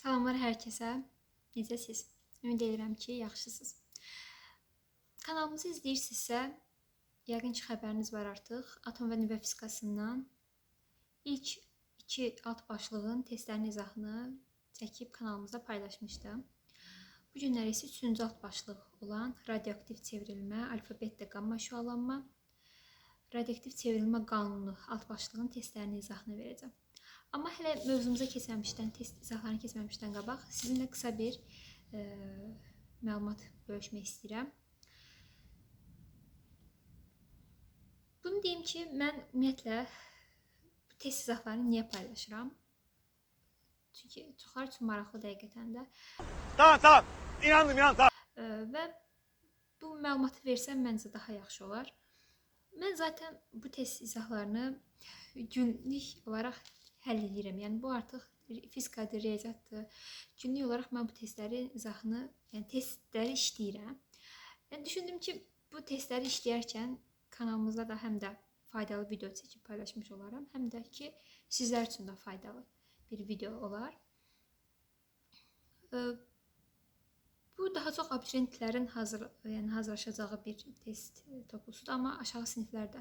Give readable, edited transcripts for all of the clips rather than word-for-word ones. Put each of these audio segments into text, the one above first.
Salamlar hər kəsə. Necəsiz? Ümid edirəm ki, yaxşısınız. Kanalımızı izləyirsinizsə, yəqin ki, xəbəriniz var artıq. Atom və nüvə fizikasından ilk 2 alt başlığın testlərin izahını çəkib kanalımızda paylaşmışdım. Bu günlər isə 3-cü alt başlıq olan radioaktiv çevrilmə, alfa, beta, qamma şüalanma, radioaktiv çevrilmə qanunu alt başlığın testlərini izahını verəcəm. Amma hələ mövzumuza keçməmişdən, test izahlarını keçməmişdən qabaq sizinlə qısa bir məlumat bölüşmək istəyirəm. Bunu deyim ki, mən ümumiyyətlə bu test izahlarını niyə paylaşıram? Çünki çoxlar üçün maraqlı həqiqətən də. Tamam. İnandım. Və bu məlumatı versəm məncə daha yaxşı olar. Mən zaten bu test izahlarını günlük olaraq həll edirəm. Yəni bu artıq fizikadır, riyaziyyatdır. Günlük olaraq mən bu testlərin izahını, yəni testləri işləyirəm. Yəni düşündüm ki, bu testləri işləyərkən kanalımızda da həm də faydalı video çəkib paylaşmış olaram, həm də ki sizlər üçün də faydalı bir video olar. Bu daha çox abituriyentlərin hazırlaşacağı bir test toplusudur, amma aşağı siniflərdə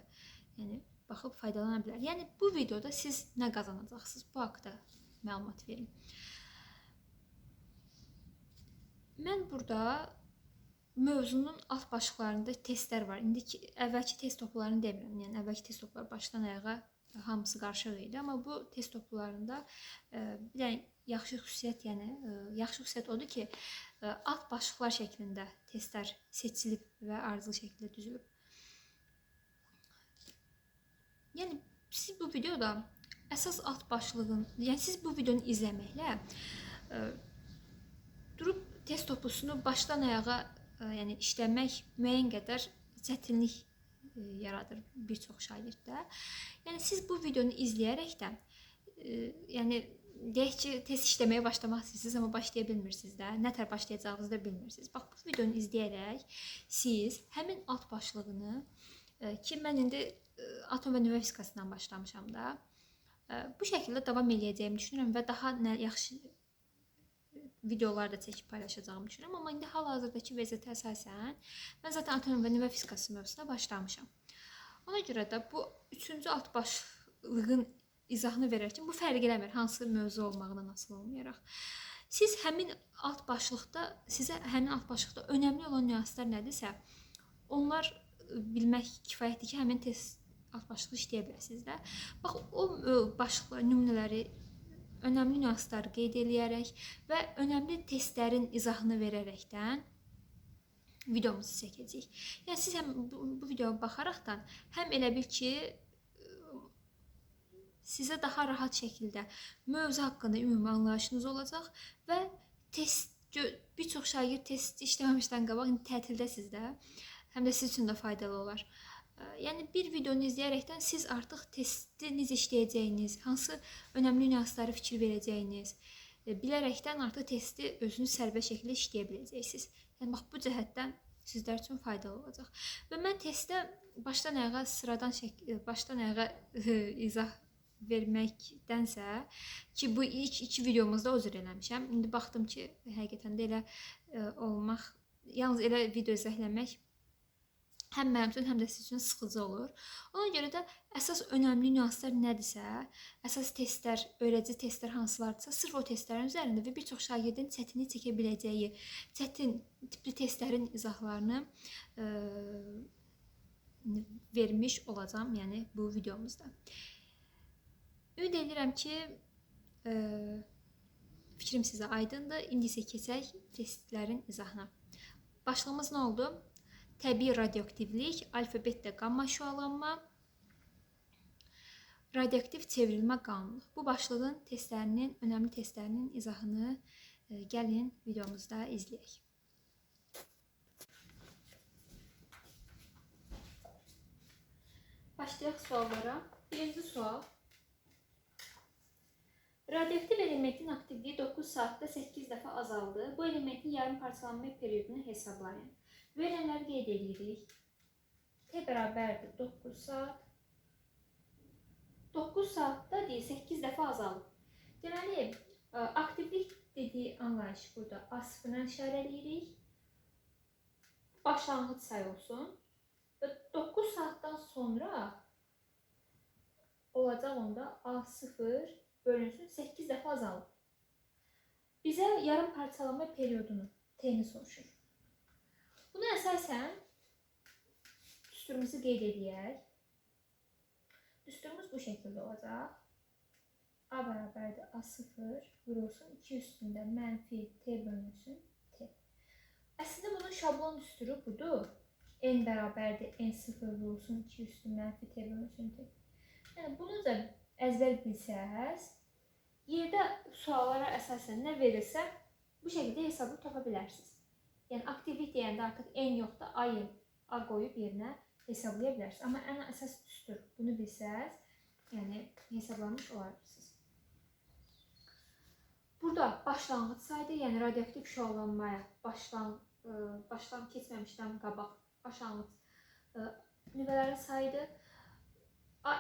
yəni baxıb faydalana bilər. Yəni bu videoda siz nə qazanacaqsınız? Bu haqqda məlumat verin. Mən burada mövzunun alt başlıqlarında testlər var. İndiki əvvəlki test toplarını demirəm. Yəni əvvəlki test topları başdan ayağa hamısı qarışıq idi, amma bu test toplarında bir dənə yaxşı xüsusiyyət odur ki, alt başlıqlar şəklində testlər seçilib və ardıcıl şəkildə düzülüb. Yəni siz bu videoda əsas alt başlığın, yəni siz bu videonu izləməklə durub test toplusunu başdan ayağa yəni işləmək müəyyən qədər çətinlik yaradır bir çox şagirddə. Yəni siz bu videonu izləyərəkdən yəni deyək ki, test işləməyə başlamaq istəyirsiniz, amma başlaya bilmirsiniz də, nətər başlayacağınızı da bilmirsiniz. Bax, bu videonu izləyərək siz həmin alt başlığını ki, mən indi atom və nüvə fizikasından başlamışam da, bu şəkildə davam edəcəyimi düşünürəm və daha yaxşı videolar da çəkib paylaşacağımı düşünürəm. Amma indi hal-hazırdakı vəziyyətə əsasən mən zaten atom və nüvə fizikası mövzusuna başlamışam. Ona görə də bu 3-cü alt başlığın izahını verərkən bu fərq eləmir hansı mövzu olmağından asılı olmayaraq. Siz həmin alt başlıqda, sizə həmin alt başlıqda önəmli olan nüanslar nədirsə, onlar bilmək kifayətdir ki, həmin test alt başlığı işləyə biləsiniz də. Bax, o başlıqlar, nümunələri, önəmli nüansları qeyd eləyərək və önəmli testlərin izahını verərəkdən videomuzu çəkəcəyik. Yəni siz həm bu videoya baxaraqdan həm elə bil ki, sizə daha rahat şəkildə mövzu haqqında ümumi anlayışınız olacaq və bir çox şagird test işləməmişdən qabaq tətildəsiz də, həm də siz üçün də faydalı olar. Yəni bir videonu izləyərəkdən siz artıq testi necə işləyəcəyiniz, hansı önəmli nüansları fikir verəcəyiniz bilərəkdən artıq testi özünüz sərbəst şəkildə işləyə biləcəksiniz. Yəni bax, bu cəhətdən sizlər üçün faydalı olacaq. Və mən testdə başdan ayağa izah verməkdənsə ki, bu ilk 2 videomuzda o cür eləmişəm. İndi baxdım ki, həqiqətən də elə olmaq, yalnız elə video izahləmək həm mənim üçün, həm də siz üçün sıxıcı olur. Ona görə də əsas önəmli nüanslar nədirsə, əsas testlər, öyrədici testlər hansılardısa, sırf o testlərin üzərində və bir çox şagirdin çətinlik çəkə biləcəyi çətin tipli testlərin izahlarını vermiş olacağam, yəni bu videomuzda. Ümid edirəm ki, fikrim sizə aydındır. İndi isə keçək testlərin izahına. Başlığımız nə oldu? Təbii radioaktivlik, alfa, beta, qamma şüalanma, radioaktiv çevrilmə qanunu. Bu başlığın testlərinin, önəmli testlərinin izahını gəlin videomuzda izləyək. Başlayaq suallara. Birinci sual. Radioaktiv elementin aktivliyi 9 saatda 8 dəfə azaldı. Bu elementin yarım parçalanma periyodunu hesablayın. Verilənləri qeyd edirik. T bərabərdir 9 saat. 9 saatda deyil, 8 dəfə azalıb. Deməli, aktivlik NP anlayışı burada A sıfırdan işarə edirik. Başlanğıc sayı olsun. Və 9 saatdan sonra olacaq onda A0 bölünsün 8 dəfə azalır. Bizə yarım parçalama periodunu T-ni soruşur. Buna əsasən düsturumuzu qeyd edək. Düsturumuz bu şəkildə olacaq. A bərabərdir A0 vurulsun 2 üstündə mənfi T bölünsün T. Əslində bunun şablon düsturu budur. N bərabərdir N0 vurulsun 2 üstü mənfi T bölünsün T. Yəni bunu da əzbər bilsəz, yerdə suallara əsasən nə verirsə, bu şəkildə hesabı tapa bilərsiniz. Yəni aktivlik deyəndə artıq N yoxdur, A qoyub yerinə hesablaya bilərsiniz. Amma ən əsas düstur bunu bilsəz, yəni hesablamış olarsınız. Burada başlanğıc sayıdır, yəni radioaktiv şüalanmaya başdan keçməmişdən qabaq başlanğıc nüvələrin sayıdır.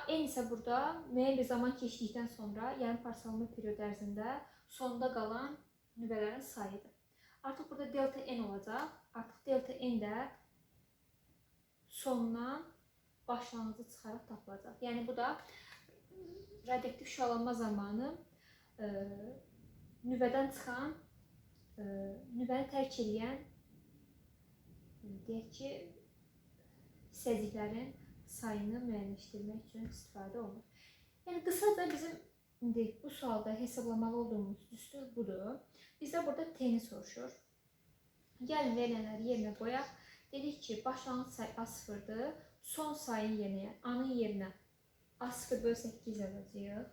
N isə burada müəyyən bir zaman keçdikdən sonra, yəni parçalama periodu ərzində sonda qalan nüvələrin sayıdır. Artıq burada delta N olacaq. Artıq delta N də sondan başlanğıcı çıxaraq tapılacaq. Yəni bu da radioaktiv şüalanma zamanı nüvədən çıxan, nüvəni tərk edən deyək ki, hissəciklərin sayını müəyyənləşdirmək üçün istifadə olunur. Yəni qısaca bizim indi bu sualda hesablamalı olduğumuz düstur budur. Bizdə burada T-ni soruşur. Gəlin verilənləri yerinə qoyaq. Dedik ki, başlanğıc sayı A0'dır. Son sayın yerinə, A-nın yerinə A0 bölü 8 yazacağıq.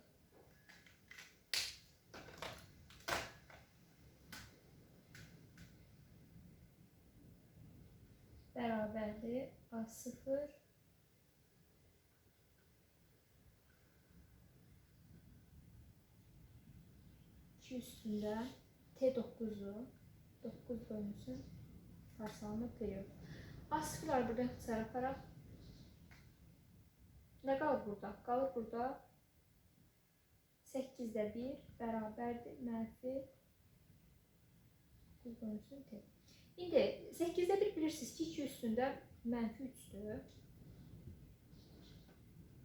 Bərabərdir A0 2 üstündə T9'u 9 bölünsün parçalama periyodu. A0'lar burada ixtisar aparaq. Nə qalır burada? Qalır burada 8'də 1 bərabərdir mənfi 9 bölünsün T. İndi 8'də 1 bilirsiniz ki 2 üstündə mənfi 3'dür.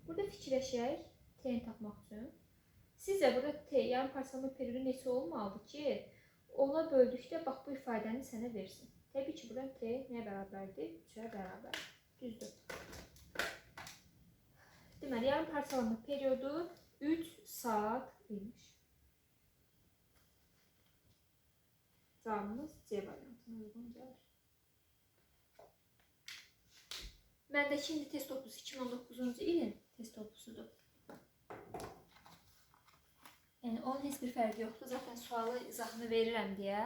Burada fikirləşək T-ni tapmaq üçün. Sizcə burada T, yəni parçalama periyodu neçə olmalıdır ki, ona böldükdə bax bu ifadəni sənə versin. Təbii ki, burada T nəyə bərabərdir? 3'ə bərabər. Düzdür. Deməli, yarım parçalama periyodu 3 saat imiş. Cavabımız C variantına uyğun gəlir. Məndəki indi test topusu 2019-cu ilin test topusudur. Yəni onun heç bir fərqi yoxdur. Zaten sualı izahını verirəm deyə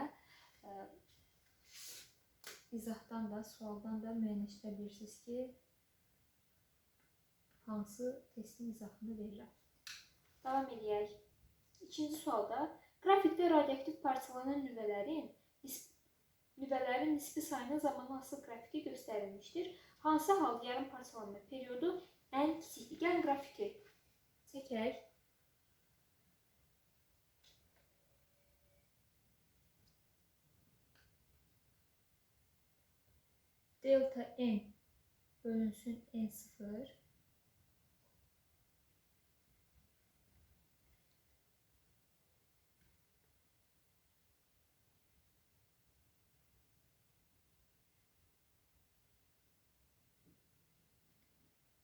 izahdan da, sualdan da müəyyənləşdirə bilirsiniz ki, hansı testin izahını verirəm. Davam edək. İkinci sualda qrafikdə radioaktiv parçalanan nüvələrin nisbi sayına zamanla asılı qrafiki göstərilmişdir. Hansı halda yarım parçalanma periyodu ən kiçikdir? Gəlin qrafiki çəkək. Delta N bölünsün N0.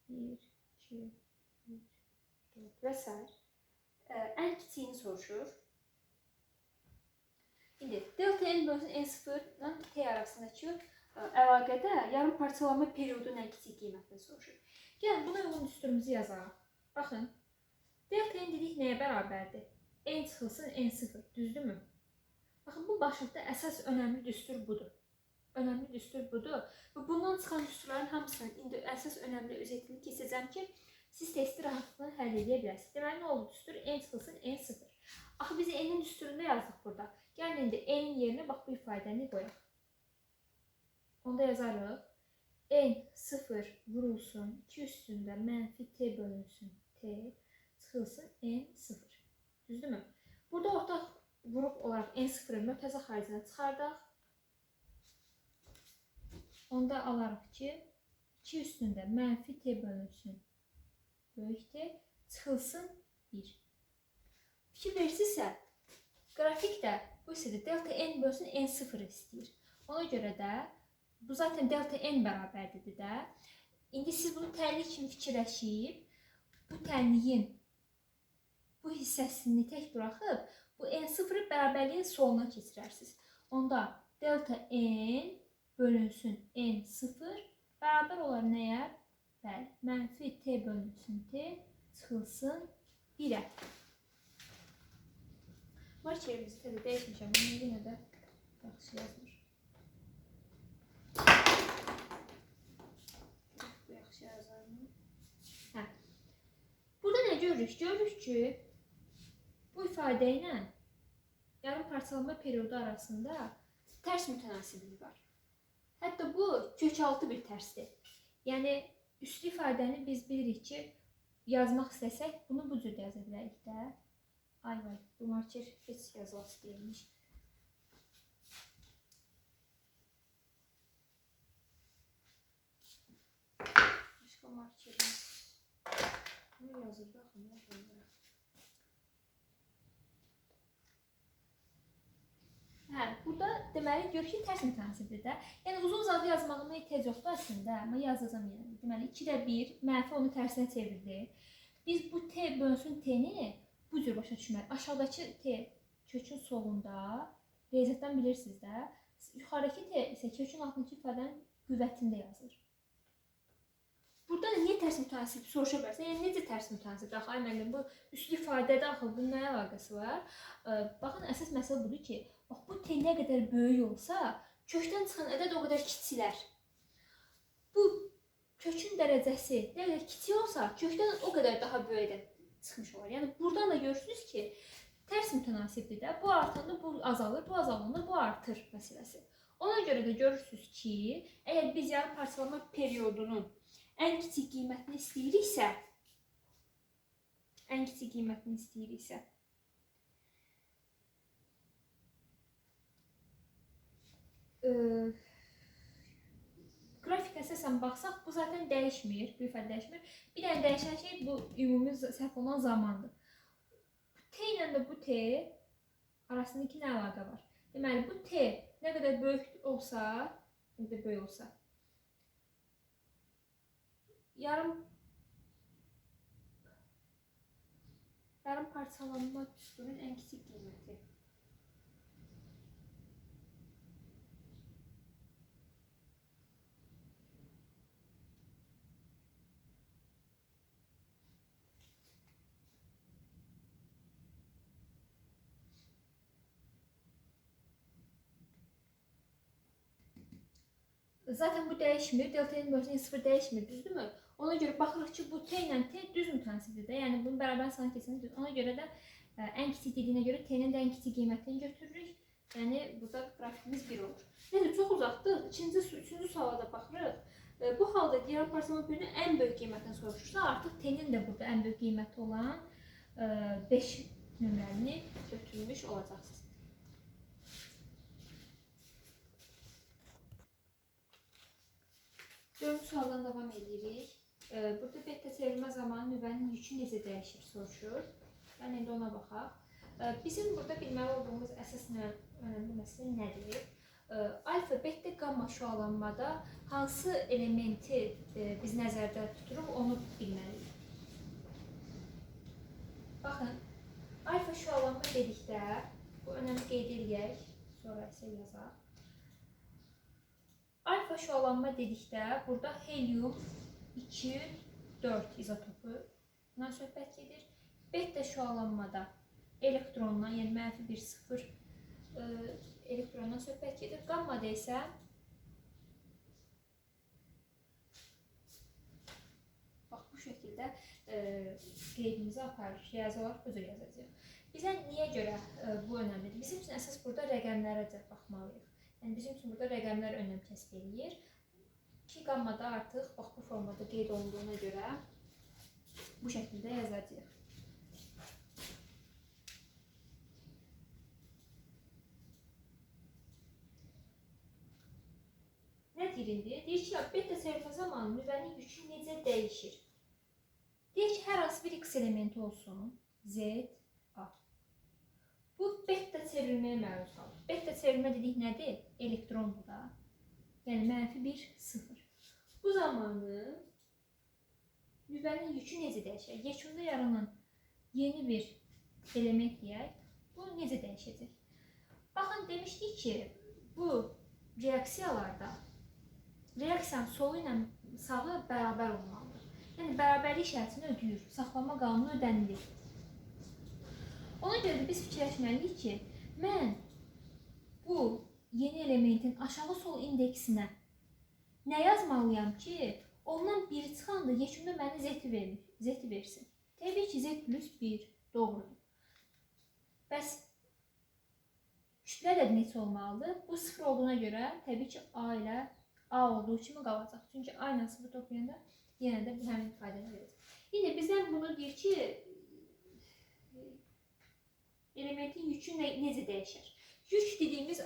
Bir, iki, üç, dört və s. Ən kiçiyini soruşur. İndi delta N bölünsün N0 ilə T arasındakı əlaqədə yarım parçalama periyodunun ən kiçik qiymətini soruşur. Gəlin buna uyğun düsturumuzu yazaq. Baxın. Delta N dedik nəyə bərabərdir? N çıxılsın N0, düzdürmü? Baxın bu başlıqda əsas önəmli düstur budur. Önəmli düstur budur. Və bundan çıxan düsturların hamısının indi əsas önəmli özetini keçəcəm ki, siz testi rahatlıqla həll edə bilərsiniz. Deməli nə oldu düstur? N çıxılsın N0. Axı biz N-in düsturunda yazdıq burada. Gəlin indi N-in yerinə bax bu ifadəni qoyaq. Onda yazarıq. N0 vurulsun 2 üstündə mənfi T bölünsün T çıxılsın N0. Düzdürmü? Burada ortaq vuruq olaraq N0-ı mötərizə xaricinə çıxardaq. Onda alarıq ki, 2 üstündə mənfi t bölünsün böyükdir, çıxılsın 1. Fikir verirsinizsə, qrafikdə bu hissədə delta n bölünsün N0 istəyir. Ona görə də bu zaten delta n bərabərdir də. İndi siz bunu tənlik kimi fikirləşib, bu tənliyin bu hissəsini tək buraxıb, bu N0-ı bərabərliyin soluna keçirərsiniz. Onda delta n bölünsün N0 bərabər olar nəyə? Bəli, mənfi t bölünsün t çıxılsın 1-ə. Markerimizi təzə dəyişmişəm, bunu yenə də yaxşı yazmır. Bu yaxşı yazar mı? Burada nə görürük? Görürük ki, bu ifadə ilə yarım parçalanma periodu arasında tərs mütənasiblik var. Hətta bu kökaltı bir tərsdir. Yəni, üstü ifadəni biz bilirik ki, yazmaq istəsək, bunu bu cür yaza bilərik də. Ay vay, bu marker heç yazılası deyilmiş. Başqa markerimiz. Bunu yazır, baxın, yazır. Burada deməli görürük ki, tərs mütənasibdir də. Yəni uzun uzadı yazmağıma ehtiyac yoxdur əslində, amma yazacağam yəni. Deməli 2-də 1, mənfi onu tərsinə çevirdi. Biz bu t bölünsün t-ni bu cür başa düşməliyik. Aşağıdakı t kökün solunda, riyaziyyatdan bilirsiniz də. Yuxarıdakı t isə kökün altındakı ifadənin qüvvətində yazılır. Burada niyə tərs mütənasib soruşa bilərsən? Yəni necə tərs mütənasib? Axı ay müəllim, bu üslü ifadədə axı bunun nə əlaqəsi var? Baxın, əsas məsələ budur ki, bax bu t nə qədər böyük olsa, kökdən çıxan ədəd o qədər kiçilər. Bu kökün dərəcəsi nə qədər kiçik olsa, kökdən o qədər daha böyük ədəd çıxmış olur. Yəni buradan da görürsünüz ki, tərs mütənasibdir də. Bu artanda bu azalır, bu azalanda bu artır məsələsi. Ona görə də görürsünüz ki, əgər biz yarım parçalanma periodunun ən kiçik qiymətini istəyiriksə, qrafikə əsasən baxsaq, bu zaten dəyişmir, bu ifadə dəyişmir. Bir dənə dəyişən şey bu ümumi səhv olan zamandır. T ilə də bu T arasındakı nə əlaqə var? Deməli, bu T nə qədər böyük olsa, yarım parçalanma düsturun ən kiçik qiyməti. Zaten bu dəyişmir, delta n bölünsün 0 dəyişmir, düzdürmü? Ona görə baxırıq ki, bu t ilə t düz mütənasibdir də, yəni bunun bərabər sana keçəni düz. Ona görə də ən kiçik dediyinə görə t-nin də ən kiçik qiymətini götürürük. Yəni burada qrafikimiz 1 olur. Neyse, çox uzaqdıq. Üçüncü suala da baxırıq. Bu halda yarım parçalanma periodunun ən böyük qiymətini soruşursa, artıq t-nin də burada ən böyük qiyməti olan 5 nömrəni götürmüş olacaqsınız. Dördüncü sualdan davam edirik. Burada beta çevirmə zamanı nüvənin yükü necə dəyişir soruşur. Yəni indi ona baxaq. Bizim burada bilməli olduğumuz əsas önəmli məsələ nədir? Alfa, beta, gamma şüalanmada hansı elementi biz nəzərdə tuturuq, onu bilməliyik. Baxın, alfa şüalanma dedikdə, bu önəmli qeyd edək, sonra isə yazaq. Alfa şüalanma dedikdə, burada helium 2-4 izotopuna söhbət gedir. Beta şüalanmada elektrondan, yəni mənfi 1-0 elektrondan söhbət gedir. Gammada isə bax, bu şəkildə qeydimizi aparır. Riyazi olaraq bu cür yazacağıq. Bizə niyə görə bu önəmlidir? Bizim üçün əsas burada rəqəmlərə baxmalıyıq. Yəni bizim üçün burada rəqəmlər önəm kəsb edir. Ki qammada artıq bax bu formada qeyd olunduğuna görə bu şəkildə yazacağıq. 1-dir. Deyir ki, beta çevrilmə zamanı nüvənin yükü necə dəyişir? Deyir ki, hər hansı bir x elementi olsun. Z, A. Bu beta çevrilməyə məruz qalır. Beta çevrilmə dedik nədir? Elektrondur da. Yəni -1, 0. Bu zamanı nüvənin yükü necə dəyişir? Yekunda yaranan yeni bir element deyək. Bu necə dəyişəcək? Baxın, demişdik ki, bu reaksiyalarda reaksiyanın solu ilə sağı bərabər olmalıdır. Yəni, bərabərlik şərtini ödəyir. Saxlama qanunu ödənilir. Ona görə də biz fikirləşməliyik ki, mən bu yeni elementin aşağı sol indeksinə nə yazmalıyam ki, ondan biri çıxanda yekunda mənə z versin. Təbii ki, z plus 1 doğrudur. Bəs kütlə ədədi neçə olmalıdır? Bu 0 olduğuna görə təbii ki, A ilə A olduğu kimi qalacaq. Çünki A ilə 0 toplayanda yenə də həmin ifadəni verəcək. İndi bizdən bunu deyir ki, elementin yükü necə dəyişir? Yük dediyimiz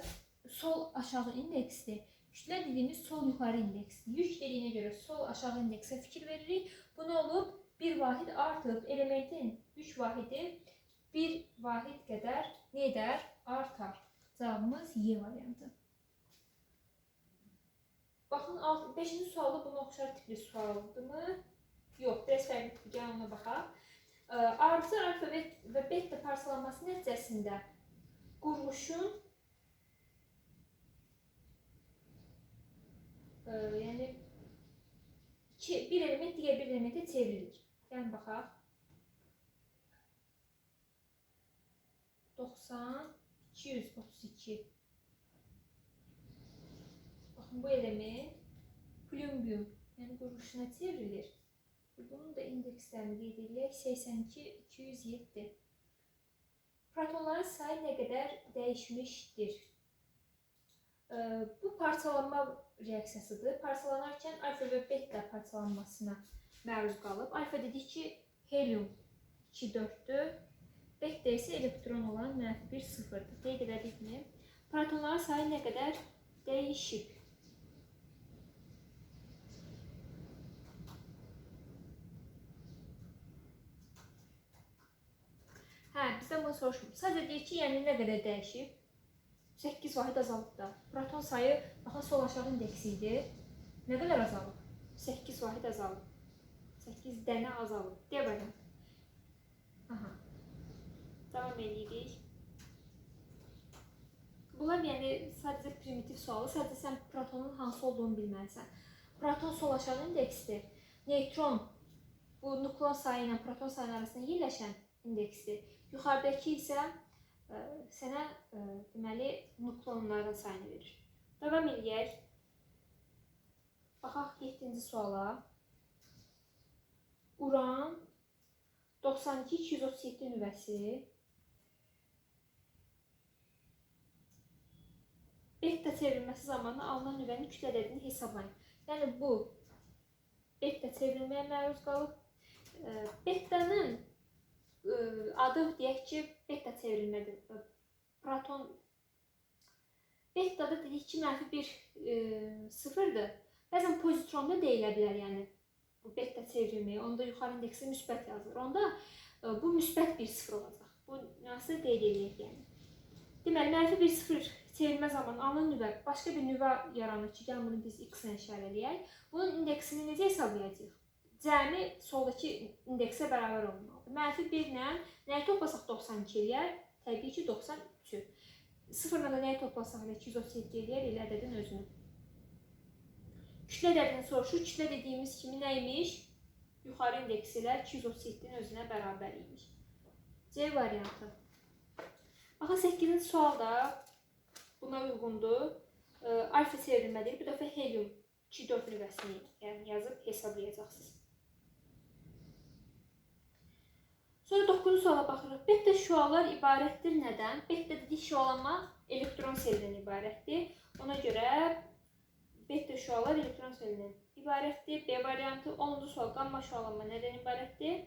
sol aşağı indeksdir. Kütlə dediyimiz sol yuxarı indeksdir. Yük dediyinə görə sol aşağı indeksə fikir veririk. Bu nə olub? 1 vahid artıb. Elementin yük vahidi 1 vahid qədər nə edər? Artar. Cavabımız Y variantı. Baxın, 5-ci sualda buna oxşar tipli sualdırmı? Yox, biraz fərqli. Gəlin ona baxaq. Ardıcıl alfabet və beta parçalanması nəticəsində quruluşun yəni bir element digər bir elementə çevrilir. Gəlin baxaq. 90, 232. Baxın, bu element plümbium, yəni quruluşuna çevrilir. Bunun da indekslərini qeyd edək. 82, 207. Protonların sayı nə qədər dəyişmişdir? Bu parçalanma reaksiyasıdır. Parçalanarkən alfa və beta parçalanmasına məruz qalıb. Alfa dedik ki, helium 2-4-dür. Beta isə elektron olan -1, 0-dır. Qeyd edədikmi? Protonların sayı nə qədər dəyişib? Bizdən bunu soruşmuyor. Sadəcə deyir ki, yəni nə qədər dəyişib? 8 vahid azalıb da. Proton sayı, baxın, sol aşağı indeksi idi. Nə qədər azalıb? 8 vahid azalıb. 8 dənə azalıb. Deyə variant. Davam edirik. Bunlar yəni sadəcə primitiv sualı. Sadəcə sən protonun hansı olduğunu bilməlisən. Proton sol aşağı indeksdir. Neutron bu nukleon sayı ilə proton sayı arasında yerləşən indeksdir. Yuxarıdakı isə sənə deməli nukleonların sayını verir. Davam edək. Baxaq 7-ci suala. Uran 92-237 nüvəsi beta çevrilməsi zamanı alınan nüvənin kütlə ədədini hesablayın. Yəni bu beta çevrilməyə məruz qalıb. Betanın adı deyək ki, beta çevrilmədir. Proton betada dedik ki, -1, 0-dır. Bəzən pozitronda deyilə bilər, yəni bu beta çevrilməyi. Onda yuxarı indeksi müsbət yazılır. Onda bu müsbət bir 0 olacaq. Bu nüansı qeyd edək, yəni. Deməli, -1, 0 çevrilmə zamanı alınan nüvə başqa bir nüvə yaranır ki, gəlin bunu biz x ilə işarələyək. Bunun indeksini necə hesablayacağıq? Cəmi soldakı indeksə bərabər olmalıdır. -1 ilə nəyi toplasaq 92 eləyər? Təbii ki, 93-ü. 0 ilə nəyi toplasaq 237 eləyər? Elə ədədin özünü. Kütlə ədədini soruşur. Kütlə dediyimiz kimi nə imiş? Yuxarı indeksi ilə 237-nin özünə bərabər imiş. C variantı. Baxın, 8-ci sualda buna uyğundur. Alfa çevrilmədir. Bu dəfə helium 2-4 nüvəsini yazıb hesablayacaqsınız. Sonra 9-cu suala baxırıq. Beta şüalar ibarətdir nədən? Beta dedik, şüalanma elektron selindən ibarətdir. Ona görə beta şüalar elektron selindən ibarətdir. B variantı. 10-cu sual, qamma şüalanma nədən ibarətdir?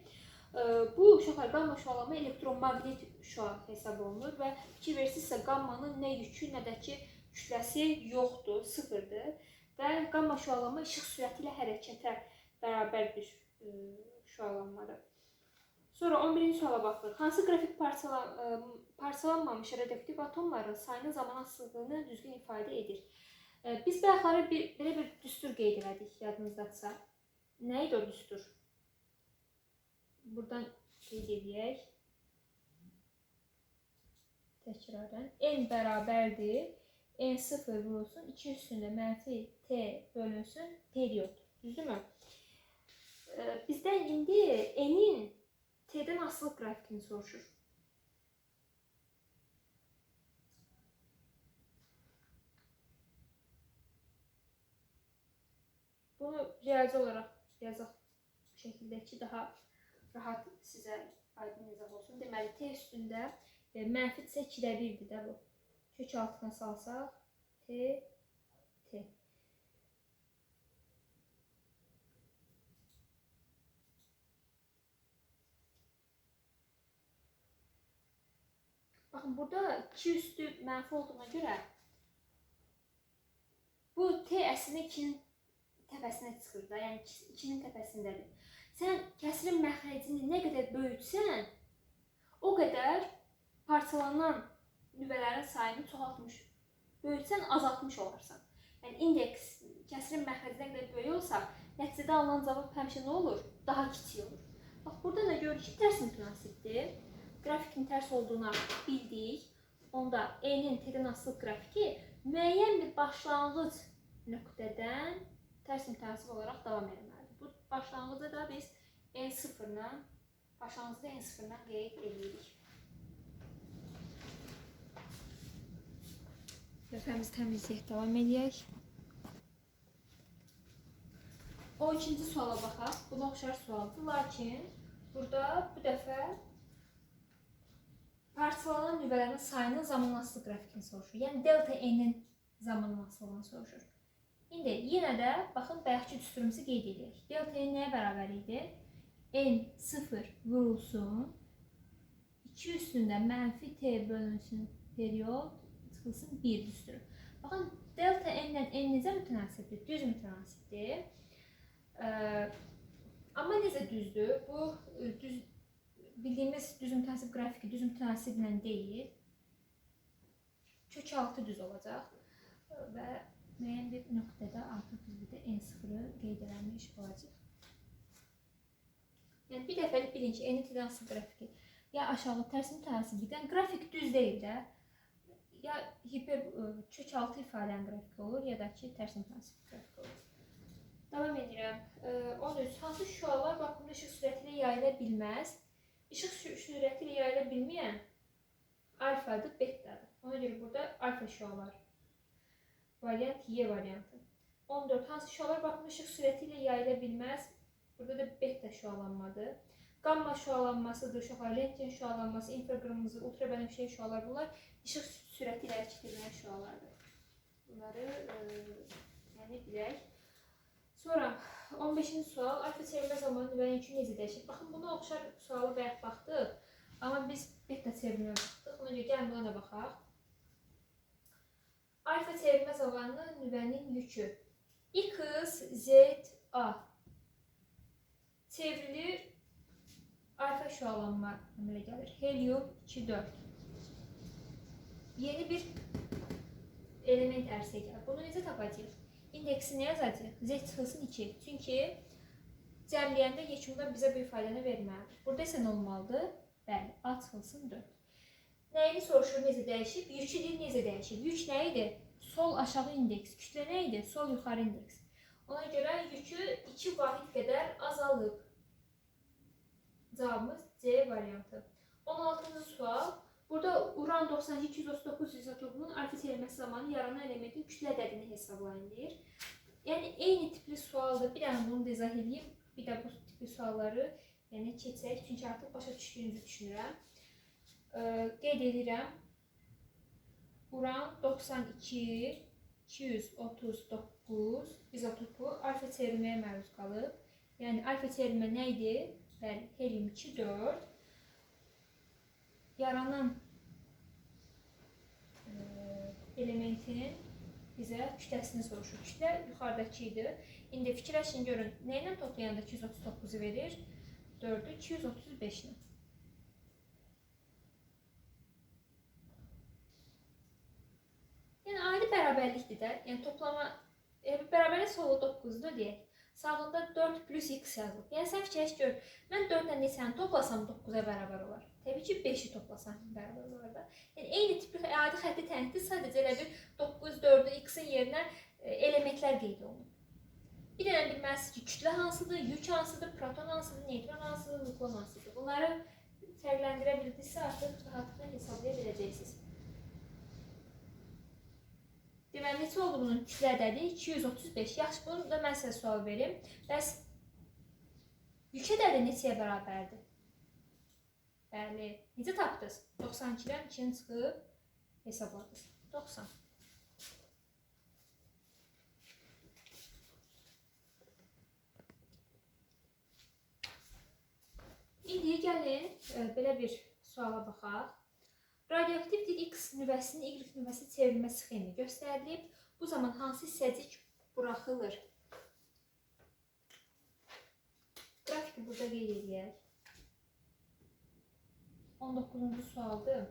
Bu uşaqlar, qamma şüalanma elektromaqnet şüa hesab olunur və fikir verirsinizsə qammanın nə yükü, nə də ki kütləsi yoxdur, sıfırdır. və qamma şüalanma işıq sürəti ilə hərəkətə bərabər bir şüalanmadır. Sonra 11-ci suala baxırıq. Hansı qrafik parçalanmamış radioaktiv atomların sayının zaman asılılığını düzgün ifadə edir? Biz bayaqları belə bir düstur qeyd elədik, yadınızdadsa. Nə idi o düstur? Buradan qeyd edək. Təkrarən. N bərabərdir. N0 vurulsun. 2 üstündə mənfi T bölünsün. Period. Düzdürmü? Bizdən indi N'in T'dən asılı qrafikini soruşur. Bunu riyazi olaraq yazaq bu şəkildə ki, daha rahat sizə aydın izah olsun. Deməli, T üstündə mənfi isə 2-də 1-dir də bu. Kök altına salsaq, T. Baxın, burada 2 üstü mənfi olduğuna görə bu T əslində 2-nin təpəsinə çıxır da, yəni 2-nin təpəsindədir. Sən kəsirin məxrəcini nə qədər böyütsən, o qədər parçalanan nüvələrin sayını çoxaltmış, böyütsən azaltmış olarsan. Yəni indeks kəsirin məxrəci nə qədər böyük olsa, nəticədə alınan cavab həmişə nə olur? Daha kiçik olur. Bax, burada da görürük ki, tərs mütənasibdir. Grafikin tərs olduğunu bildik. Onda N'in T'dən asılı qrafiki müəyyən bir başlanğıc nöqtədən tərs mütənasib olaraq davam etməlidir. Bu başlanğıcı da biz N0-dan, başlanğıcı N0-dan qeyd edirik. Lövhəmizi təmizləyək, davam edək. 12-ci suala baxaq. Buna oxşar sualdır. Lakin burada bu dəfə parçalanan nüvələrin sayının zamanlasılı qrafikini soruşur. Yəni delta N'in zamanlaslılığını soruşur. İndi yenə də baxın bayaqki düsturumuzu qeyd edək. Delta N nəyə bərabər idi? N0 vurulsun. 2 üstündə mənfi T bölünsün period çıxılsın 1 düsturu. Baxın delta N ilə N necə mütənasibdir? Düz mütənasibdir. Amma necə düzdür? Bu bildiyimiz düz mütənasib qrafiki düz mütənasiblə deyil. Kök altı düz olacaq və müəyyən bir nöqtədə artıq biz burada N0-ı qeyd eləmiş olacaq. Yəni bir dəfəlik bilin ki, N-in T'dən asılı qrafiki ya aşağı tərs mütənasiblikdən qrafik düz deyil də, ya kök altı ifadənin qrafiki olur, ya da ki tərs mütənasib qrafiki olur. Davam edirəm. 13. Hansı şüalar vakuumda işıq sürəti ilə yayıla bilməz? İşıq sürəti ilə yayıla bilməyən alfadır, betadır. Ona görə burada alfa şüalar. Variant Y variantı. 14. Hansı şüalar vakuumda işıq sürəti ilə yayıla bilməz? Burada da beta şüalanmadır. Gamma şüalanmasıdır, uşaqlar, rentgen şüalanması, infraqırmızı, ultrabənövşəyi şüalar bunlar işıq sürəti ilə hərəkət edən şüalardır. Bunları bilək. Sonra 15-ci sual, alfa çevirmə zamanı nüvənin yükü necə dəyişir? Baxın, buna oxşar sualı bayaq baxdıq, amma biz beta çevirməyə baxdıq. Ona görə gəlin buna da baxaq. Alfa çevirmə zamanı nüvənin yükü X, Z, A çevrilir, alfa şüalanma əmələ gəlir. Helium 2-4. Yeni bir element ərsə gəlir. Bunu necə tapacağıq? İndeksini yazacaq? Z çıxılsın 2. Çünki cəmləyəndə yekunda bizə bu ifadəni verməlidir. Burada isə nə olmalıdır? Bəli, A çıxılsın 4. Nəyini soruşur, necə dəyişib? Yükü deyil, necə dəyişib? Yük nə idi? Sol aşağı indeks. Kütlə nə idi? Sol yuxarı indeks. Ona görə yükü 2 vahid qədər azalıb. Cavabımız C variantı. 16-cı sual. Burada uran 92-239 izotopunun alfa çevrilməsi zamanı yaranan elementin kütlə ədədini hesablayın deyir. Yəni eyni tipli sualdır. Bir dənə bunu da izah edeyim. Bir də bu tipli sualları keçək. Çünki artıq başa düşdüyünüzü düşünürəm. Qeyd edirəm. Uran 92-239 izotopu alfa çevrilməyə məruz qalıb. Yəni alfa çevrilmə nə idi? Bəli, helium 2-4. Yaranan elementin bizə kütləsini soruşur. Kütlə yuxarıdakı idi. İndi fikirləşin görün, nə ilə toplayanda 239-u verir? 4-ü 235 ilə. Yəni ayrı bərabərlikdir də. Yəni toplama bərabərlik solu 9-dur deyək. Sağında 4 plus x yazılıb. Yəni sən fikirləş gör, mən 4 ilə neçəni toplasam 9-a bərabər olar. Təbii ki 5-i toplasam bərabər olar da. Yəni eyni tipli adi xətti tənqid sadəcə elə bir 9, 4-ü x-in yerinə elementlər qeyd olunur. Bir dənə bilməlisiniz ki, kütlə hansıdır, yük hansıdır, proton hansıdır, neutron hansıdır, nukleon hansıdır. Bunları fərqləndirə bildinizsə artıq rahatlıqla hesablaya biləcəksiniz. Deməli, neçə oldu bunun kütlədədir? 235. Yaxşı, bunu da mən sizə sual verim. Bəs yük ədədi neçəyə bərabərdir? Bəli, necə tapdınız? 92-dən 2-ni çıxıb hesabladınız. 90. İndi gəlin belə bir suala baxaq. Radioaktiv X nüvəsinin Y nüvəsi çevrilmə sxemi göstərilib. Bu zaman hansı hissəcik buraxılır? Qrafiki burada qeyd edək. 19-cu sualdır.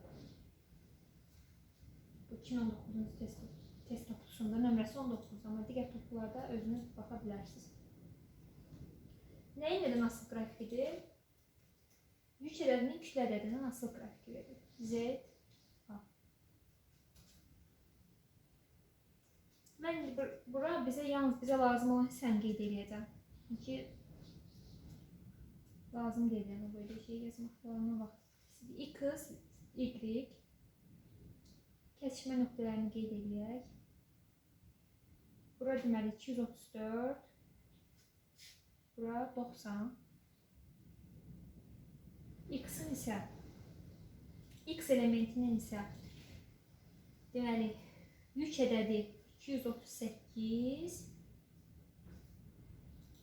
Bu 2019-cu test topluluğunda nömrəsi 19, amma digər topluluqlarda özünüz baxa bilərsiniz. Nəyin edən asıl qrafikidir? Yük ədədinin kütlə ədədindən asıl qrafiki verir. Z, A. Mən bura yalnız bizə lazım olan hissəni qeyd edəcəm. Çünki lazım deyil, yəni böyle şey yazmaqlarına vaxt. X, Y kəsişmə nöqtələrini qeyd edək. Bura deməli 234, bura 90. X-in isə, X elementinin isə deməli yük ədədi 238,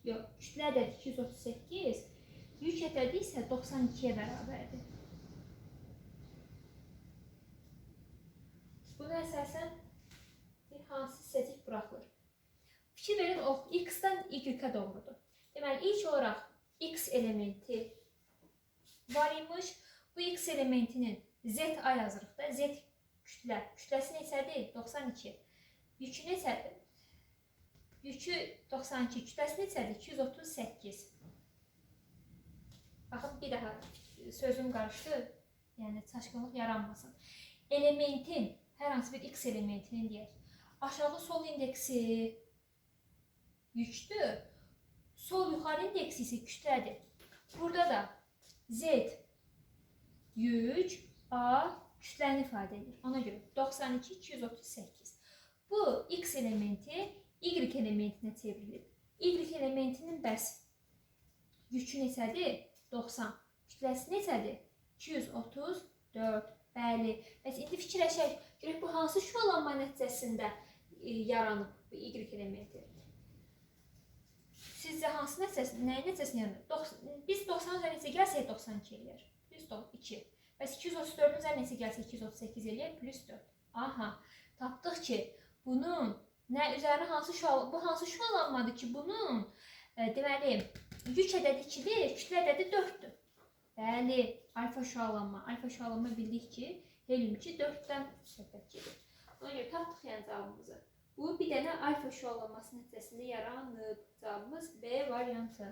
yox, kütlə ədədi 238, yük ədədi isə 92-yə bərabərdir. Buna əsasən hansı hissəcik buraxılır? Fikir verin, o X-dən Y-ə doğrudur. Deməli, ilk olaraq X elementi var imiş. Bu X elementinin ZA yazırıq da. Z kütlə. Kütləsi neçədir? 92. Yükü neçədir? Yükü 92. Kütləsi neçədir? 238. Baxın, bir daha sözüm qarışdı. Yəni, çaşqınlıq yaranmasın. Elementin, hər hansı bir X elementinin deyək, aşağı sol indeksi yükdür. Sol yuxarı indeksi isə kütlədir. Burada da Z yük, A kütləni ifadə edir. Ona görə 92, 238. Bu X elementi Y elementinə çevrilir. Y elementinin bəs yükü neçədir? 90. Kütləsi neçədir? 234. Bəli. Bəs indi fikirləşək, görək bu hansı şüalanma nəticəsində yaranıb bu Y elementi? Sizcə hansı nəticəsində, nəyin nəticəsində yaranır? Biz 90 üzərinə neçə gəlsək 92 eləyər. Plus 2. Bəs 234 üzərinə neçə gəlsək 238 eləyər. Plus 4. Aha. Tapdıq ki, bunun nə üzərinə bu hansı şüalanmadır ki, bunun deməli, yük ədədi 2-dir, kütlə ədədi 4-dür. Bəli, alfa şüalanma. Alfa şüalanma bildik ki, helyum 2 4-dən söhbət gedir. Ona görə tapdıq yəni cavabımızı. Bu bir dənə alfa şüalanması nəticəsində yaranıb. Cavabımız B variantı.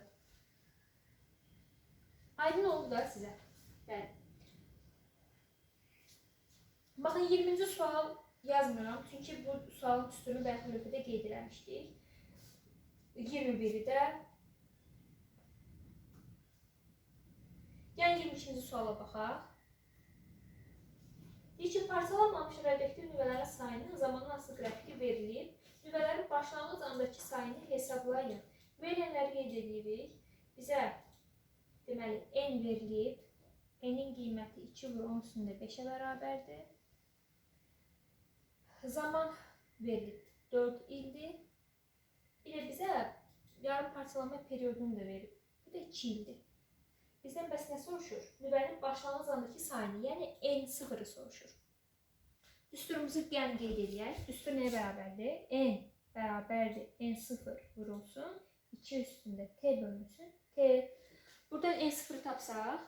Aydın oldu da sizə. Bəli. Baxın, 20-ci sual yazmıram. Çünki bu sualın üstünü bəlkə lövhədə qeyd eləmişdik. 21-i də. Yəni 22-ci suala baxaq. Deyir ki, parçalanmamış radioaktiv nüvələrin sayının zamanla asılı qrafiki verilib. Nüvələrin başlanğıc andakı sayını hesablayın. Verilənləri qeyd edirik. Bizə deməli n verilib. N'in qiyməti 2 vur 10 üstündə 5-ə bərabərdir. Zaman verilib 4 ildir. Bir də bizə yarım parçalanma periyodunu da verib. Bu da 2 ildir. Bizdən bəs nə soruşur? Nüvənin başlanğıc andakı sayını, yəni N0-ı soruşur. Düsturumuzu yəni qeyd edək. Düstur nəyə bərabərdir? N bərabərdir. N0 vurulsun. 2 üstündə T bölünsün. T. Buradan N0 tapsaq,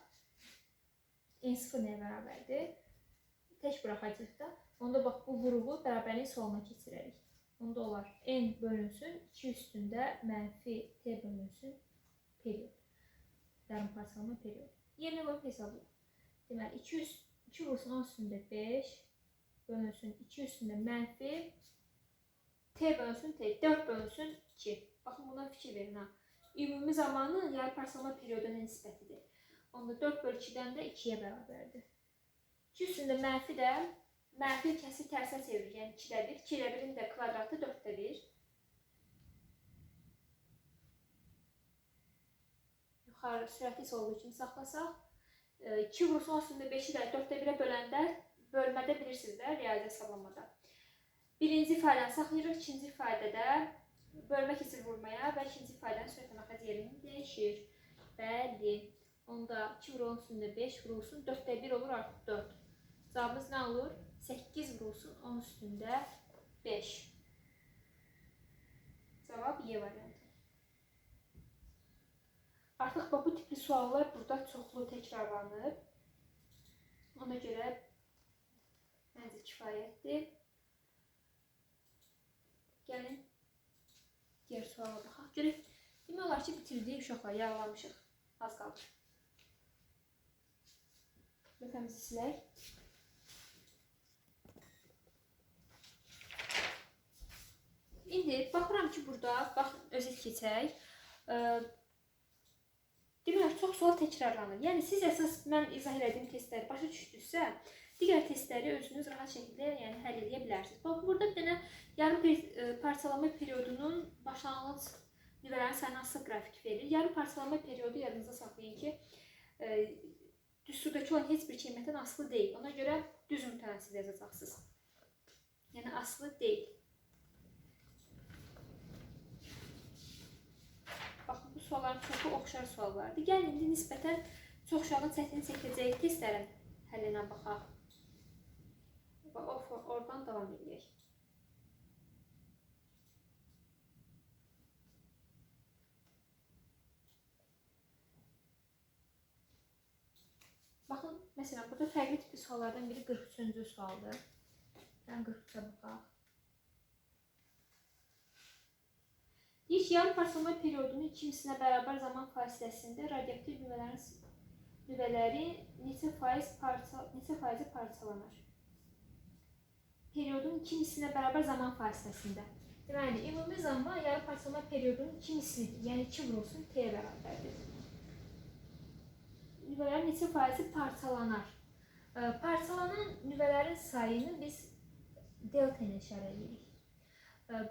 N0 nəyə bərabərdir? Tək buraxacaq da. Onda bax, bu vuruğu bərabərliyin soluna keçirərik. Onda olar N bölünsün. 2 üstündə mənfi T bölünsün. Period. Yarım parçalama period. Yerinə qoyub hesablayaq. Deməli, 2 vursun 10 üstündə 5 bölünsün. 2 üstündə mənfi T bölünsün T. 4 bölünsün 2. Baxın, buna fikir verin ha. Ümumi zamanı yarım parçalama perioduna nisbətidir. Onda 4 bölü 2-dən də 2-yə bərabərdir. 2 üstündə mənfi də mənfi kəsir tərsinə çevirir. Yəni 2-də 1. 2-də 1-in də kvadratı 4-də 1. Yuxarı sürəti olduğu kimi saxlasaq. 2 vursun üstündə 5-i də 4-də 1-ə böləndə bölmədə bilirsiniz də, riyazi hesablamada. Birinci ifadəni saxlayırıq, ikinci ifadədə bölmə keçir vurmaya və ikinci ifadənin sürət məxəz yerini dəyişir. Bəli. Onda 2 vurulsun üstündə 5 vurulsun, 4-də 1 olur artıq 4. Cavabımız nə olur? 8 vurulsun 10 üstündə 5. Cavab Y variantı. Artıq bu tipli suallar burada çoxlu təkrarlanıb. Ona görə məncə kifayətdir. Gəlin diğer suala baxaq. Görək, demək olar ki, bitirdik uşaqlar, yaralamışıq. Az qalır. Lövhəmizi silək. İndi baxıram ki, burada, bax, özet keçək. Demək, çox sual təkrarlanır. Yəni, siz əsas mən izah elədiyim testləri başa düşdünüzsə, digər testləri özünüz rahat şəkildə həll edə bilərsiniz. Bax, burada bir dənə yarım parçalama periodunun başlanğıc nüvələrin sayını asılı qrafik verir. Yarım parçalama periodu yadınızda saxlayın ki, düsturdakı olan heç bir qiymətdən asılı deyil. Ona görə düz mütənasib yazacaqsınız. Yəni, asılı deyil. Baxın, bu sualların çoxu oxşar suallardır. Gəlin, indi nisbətən çox uşağın çətinlik çəkəcəyi testlərin həllinə baxaq. Oradan davam edək. Baxın, məsələn, burada fərqli tipli suallardan biri 43-cü sualdır. Yəni, 43-ə baxaq. İlk yarım parçalama periodunun ikimisinə bərabər zaman fasiləsində radioaktiv nüvələri neçə faizi parçalanır? Periodun ikimisinə bərabər zaman fasiləsində. Deməli, ümumi zaman yarım parçalama periodunun ikimisidir. Yəni, 2 vurulsun T-yə bərabərdir. Nüvələrin neçə faizi parçalanar? Parçalanan nüvələrin sayını biz delta ilə işarə edirik.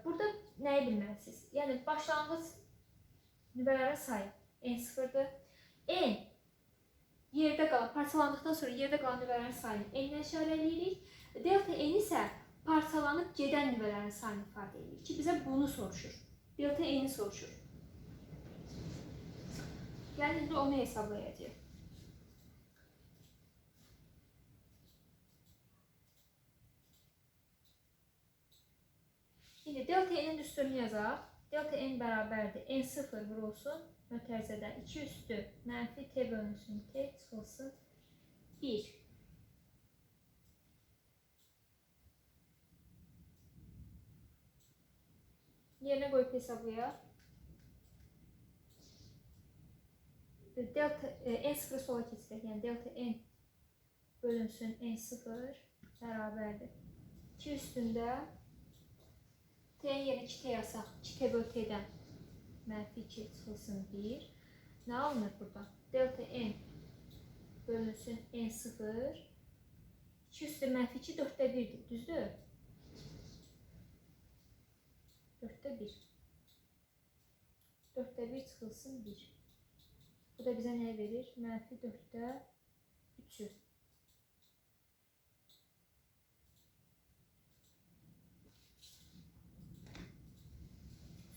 Burada nəyi bilməlisiniz? Yəni, başlanğıc nüvələrin sayı N0-dır. N yerdə qalan, parçalandıqdan sonra yerdə qalan nüvələrin sayını N ilə işarə edirik. Delta N isə parçalanıb gedən nüvələrin sayını ifadə edir ki, bizə bunu soruşur. Delta N-i soruşur. Gəlin, indi onu hesablayacaq. İndi delta N'in düsturunu yazaq. Delta N bərabərdir. N0 vurulsun. Mötərizədən 2 üstü mənfi T bölünsün T çıxılsın 1. Yerinə qoyub hesablayaq. Delta N0 sola keçirək. Yəni delta N bölünsün N0 bərabərdir. 2 üstündə T'nin yerinə 2T yazaq. 2T bölü T'dən mənfi 2 çıxılsın 1. Nə alınır burada? Delta N bölünsün N0. 2 üstü mənfi 2 4'də 1'dir. Düzdür? 4'də 1. 4'də 1 çıxılsın 1. Bu da bizə nə verir? Mənfi 4'də 3'ü.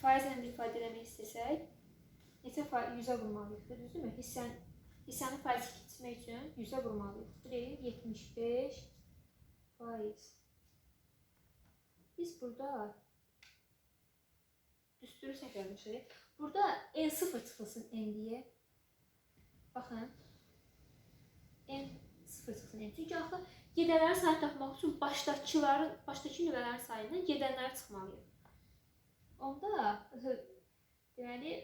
Faizlə bir ifadə eləmək istəsək, neçə faiz 100'ə vurmalıyıq, düzdürmü? Hissənin faizi keçmək üçün 100'ə vurmalıyıq. Bu deyir 75 faiz. Biz burada düsturu səhv yazmışıq. Burada N0 çıxılsın N deyə. Baxın. N0 çıxsın N. Çünki axı gedənlərin sayını tapmaq üçün başdakı nüvələrin sayından gedənləri çıxmalıyıq. Onda deməli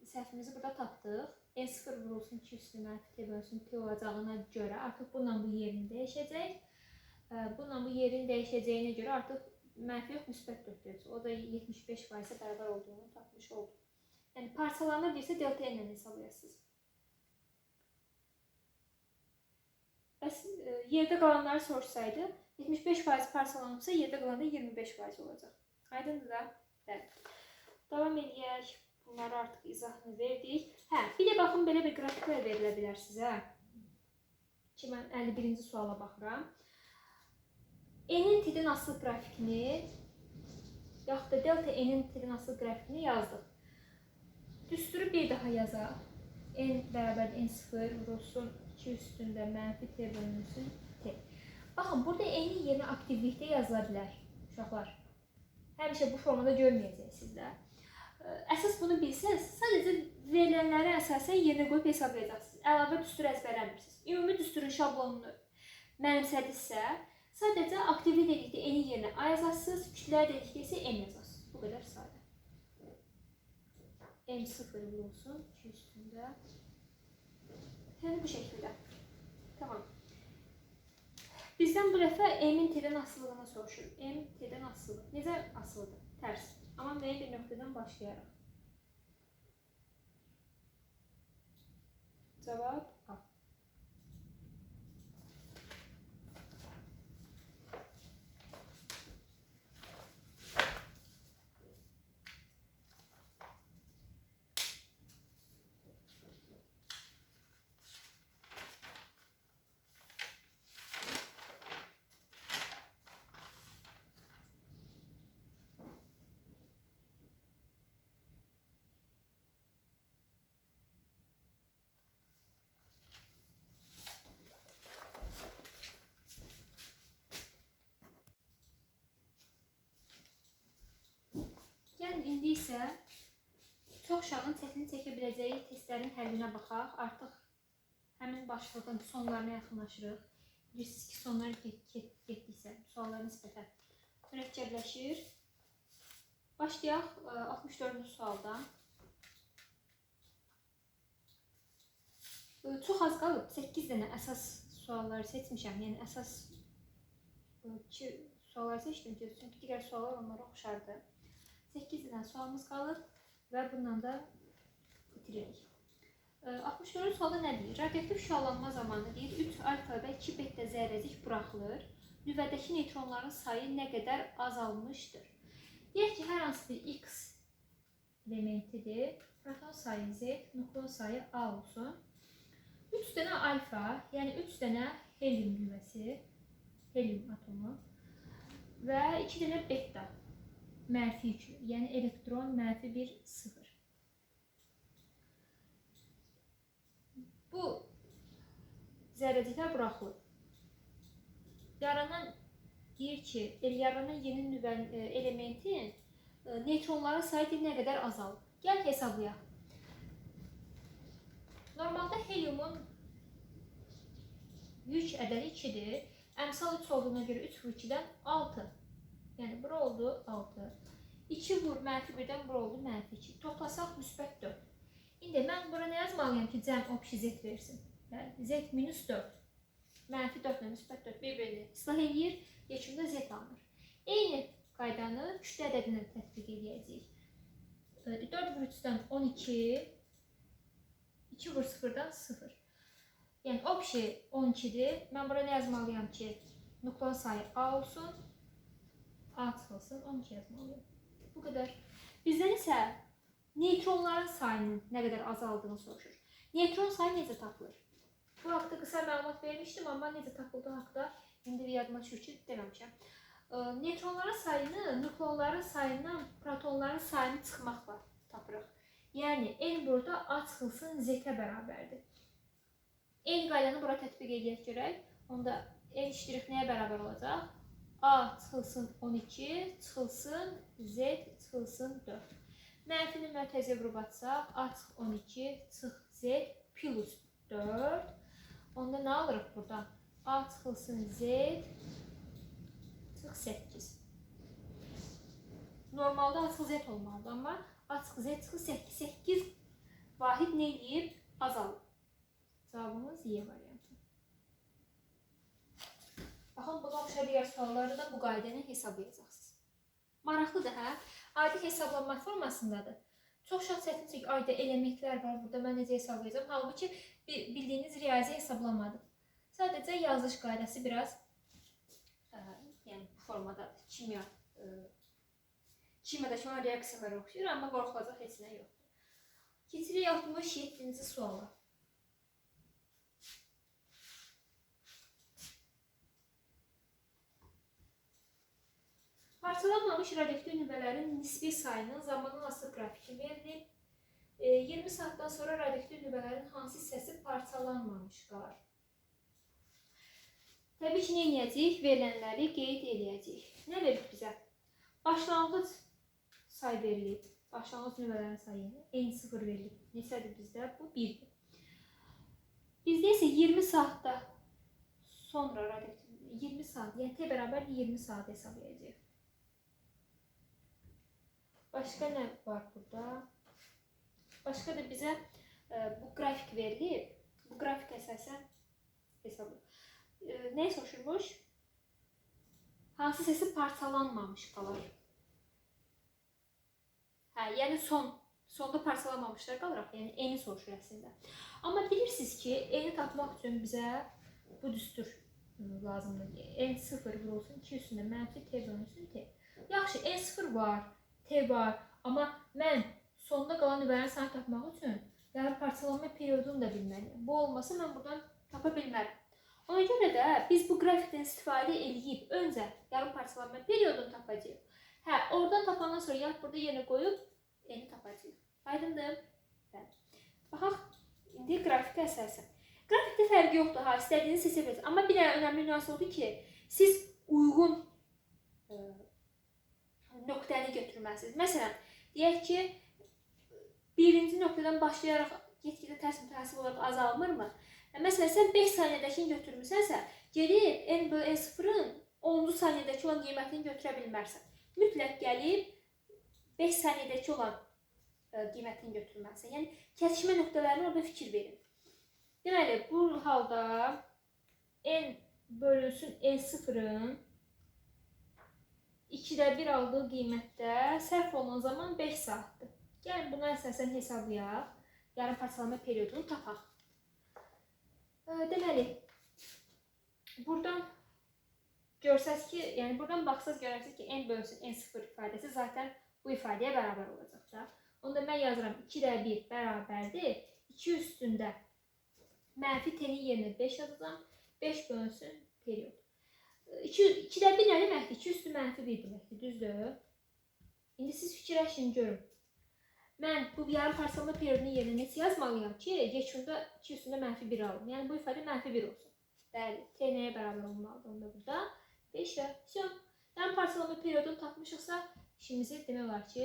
səhvimizi burada tapdıq. N0 vurulsun 2 üstü mənfi T bölünsün T olacağına görə artıq bununla bu yerini dəyişəcək. Bununla bu yerin dəyişəcəyinə görə artıq mənfi yox, müsbət 4 deyəcək. O da 75%-ə bərabər olduğunu tapmış olduq. Yəni parçalarına birsə delta n ilə hesablayasınız. Bəs yerdə qalanları soruşsaydı 75% parçalanıbsa yerdə qalanda 25% olacaq. Aydındır da? Bəli. Davam edək. Bunları artıq izahını verdik. Bir də baxın, belə bir qrafiklər verilə bilər sizə. Ki, mən 51-ci suala baxıram. N-in t-dən asılı qrafikini, yaxud da delta n-in t-dən asılı qrafikini yazdıq. Düsturu bir daha yazaq. N bərabər N0 vurulsun 2 üstündə mənfi T bölünsün T. Baxın, burada n-in yerinə aktivlikdə yazıla bilər, uşaqlar. Həmişə bu formada görməyəcəksiniz də. Əsas bunu bilsəz, sadəcə verilənlərə əsasən yerinə qoyub hesablayacaqsınız. Əlavə düstur əzbərləmirsiniz. Ümumi düsturun şablonunu mənimsədirsə, sadəcə aktivlik dedikdə n-in yerinə A yazarsınız, kütləyə dedikdə isə n yazarsınız. Bu qədər sadə. M0 vurulsun 2 üstündə. Yəni bu şəkildə. Tamam. Bizdən bu dəfə m-in t-dən asılılığını soruşur. M t-dən asılılıq. Necə asılıdır? Tərs. Amma müəyyən bir nöqtədən başlayaraq. Cavab A. Yəni, indi isə çox uşağın çətinlik çəkə biləcəyi testlərin həllinə baxaq. Artıq həmin başlığın sonlarına yaxınlaşırıq. Bilirsiniz ki, sonlar getdiksə, suallar nisbətən mürəkkəbləşir. Başlayaq 64-cü sualdan. Çox az qalıb, 8 dənə əsas sualları seçmişəm. Yəni, əsas 2 sualları seçdim ki, çünki digər suallar onlara oxşardı. 8 dənə sualımız qalır və bununla da bitiririk. 64-cü sualda nə deyir? Radioaktiv şüalanma zamanı deyir 3 alfa və 2 beta zərrəcik buraxılır. Nüvədəki neytronların sayı nə qədər azalmışdır? Deyək ki, hər hansı bir X elementidir. Proton sayı Z, nukleon sayı A olsun. 3 dənə alfa, yəni 3 dənə helium nüvəsi, helium atomu və 2 dənə beta. Mənfi 2, yəni elektron mənfi 1, 0. Bu zərrəciklər buraxılır. Yaranan deyir ki, yaranan yeni elementin neytronların sayı nə qədər azalır. Gəl hesablayaq. Normalda heliumun yük ədədi 2-dir. Əmsal 3 olduğuna görə 3 vur 2-dən 6. Yəni, bura oldu 6. 2 vur mənfi 1-dən bura oldu mənfi 2. Toplasaq müsbət 4. İndi mən bura nə yazmalıyam ki, cəm obşi Z versin? Z minus 4. Mənfi 4 ilə müsbət 4 bir-birini islah edir, yekunda Z alınır. Eyni qaydanı kütlə ədədinə tətbiq edəcəyik. 4 vur 3-dən 12, 2 vur 0-dan 0. Yəni, obşi 12-dir. Mən bura nə yazmalıyam ki, nukleon sayı A olsun. A çıxılsın, 12 yazmalıyım. Bu qədər. Bizdən isə neytronların sayının nə qədər azaldığını soruşur. Neytron sayı necə tapılır? Bu haqda qısa məlumat vermişdim, amma necə tapıldığı haqda indi yadıma düşür ki, deməmişəm. Neytronların sayını nukleonların sayından protonların sayını çıxmaqla tapırıq. Yəni, N burada A çıxılsın Z-ə bərabərdir. N qaydanı bura tətbiq edək görək. Onda N iştirik nəyə bərabər olacaq? A çıxılsın 12, çıxılsın Z çıxılsın 4. Mənfi nömrə təzə vurub atsaq, A çıx 12, çıx Z plus 4. Onda nə alırıq buradan? A çıxılsın Z çıx 8. Normalda A çıx Z olmalıdır, amma A çıx Z çıx 8. 8 vahid nə eləyib? Azalır. Cavabımız Y variantı. Baxın, buna oxşar digər sualları da bu qayda ilə hesablayacaqsınız. Maraqlıdır, hə? Adi hesablanma formasındadır. Çox şəxs çətin ki, ayda elementlər var, burada mən necə hesablayacağım? Halbuki bildiyiniz riyazi hesablamadır. Sadəcə yazış qaydası biraz yəni bu formadadır. Kimyadakı reaksiyalara oxşuyur, amma qorxulacaq heç nə yoxdur. Keçirik 67-ci suala. Parçalanmamış radioaktiv nüvələrin nisbi sayının zamanla asılı qrafiki verilib. 20 saatdan sonra radioaktiv nüvələrin hansı hissəsi parçalanmamış qalar? Təbii ki, nə edəcəyik? Verilənləri qeyd edəcəyik. Nə verilib bizə? Başlanğıc say verilib. Başlanğıc nüvələrin sayı N0 verilib. Neçədir bizdə? Bu 1-dir. Bizdə isə 20 saatda sonra radioaktiv 20 saat, yəni T bərabər 20 saat hesablayacağıq. Başqa nə var burada? Başqa da bizə bu qrafik verilib. Bu qrafik əsasən hesablayır. Nəyi soruşurmuş? Hansı hissəsi parçalanmamış qalar? Hə, yəni sonda parçalanmamışlar qalıraq, yəni N-i soruşur əslində. Amma bilirsiniz ki, N-i tapmaq üçün bizə bu düstur lazımdır. N0 vurulsun, 2 üstündə mənfi T bölünsün T. Yaxşı, N0 var, T var, amma mən sonda qalan nüvələrin sayını tapmaq üçün yarı parçalanma periodunu da bilməliyim. Bu olmasa mən buradan tapa bilmərəm. Ona görə də biz bu qrafikdən istifadə edib öncə yarım parçalanma periodunu tapacağıq. Hə, oradan tapandan sonra yat burada yenə qoyub N-i tapacağıq. Aydındır? Baxaq, indi qrafikə əsasən. Grafikdə fərqi yoxdur, ha, istədiyiniz seçə bilirsiniz. Amma bir önəmli nüans oldu ki, siz uyğun nöqtəni götürməlisiniz. Məsələn, deyək ki, birinci nöqtədən başlayaraq get-gedə tərs mütənansib olaraq azalmırmı? Məsələn, sən 5 saniyədəkini götürmüsənsə, gedib N bölü N0-ın 10-cu saniyədəki olan qiymətini götürə bilmərsən. Mütləq gəlib 5 saniyədəki olan qiymətini götürməlisən. Yəni, kəsişmə nöqtələrini orada fikir verin. Deməli, bu halda N bölünsün N0-ın 2də 1 aldığı qiymətdə sərf olunan zaman 5 saatdır. Gəlin, buna əsasən hesablayaq. Yarım parçalanma periodunu tapaq. Deməli, buradan görsəz ki, yəni buradan baxsaz görərsiniz ki, N bölünsün N0 ifadəsi zaten bu ifadəyə bərabər olacaq da. Onda mən yazıram 2də 1 bərabərdir. 2 üstündə mənfi T-nin yerinə 5 yazacağım. 5 bölünsün period. 2də 1 nə deməkdir? 2 üstü mənfi 1 deməkdir, düzdür? İndi siz fikirləşin, görün. Mən bu yarım parçalanma periodunun yerinə neçə yazmalıyam ki, yekunda 2 üstündə mənfi 1 alım. Yəni bu ifadə mənfi 1 olsun. Bəli, T nəyə bərabər olmalıdır onda burada? 5-ə. Yarım parçalanma periodunu tapmışıqsa, işimizi demək olar ki,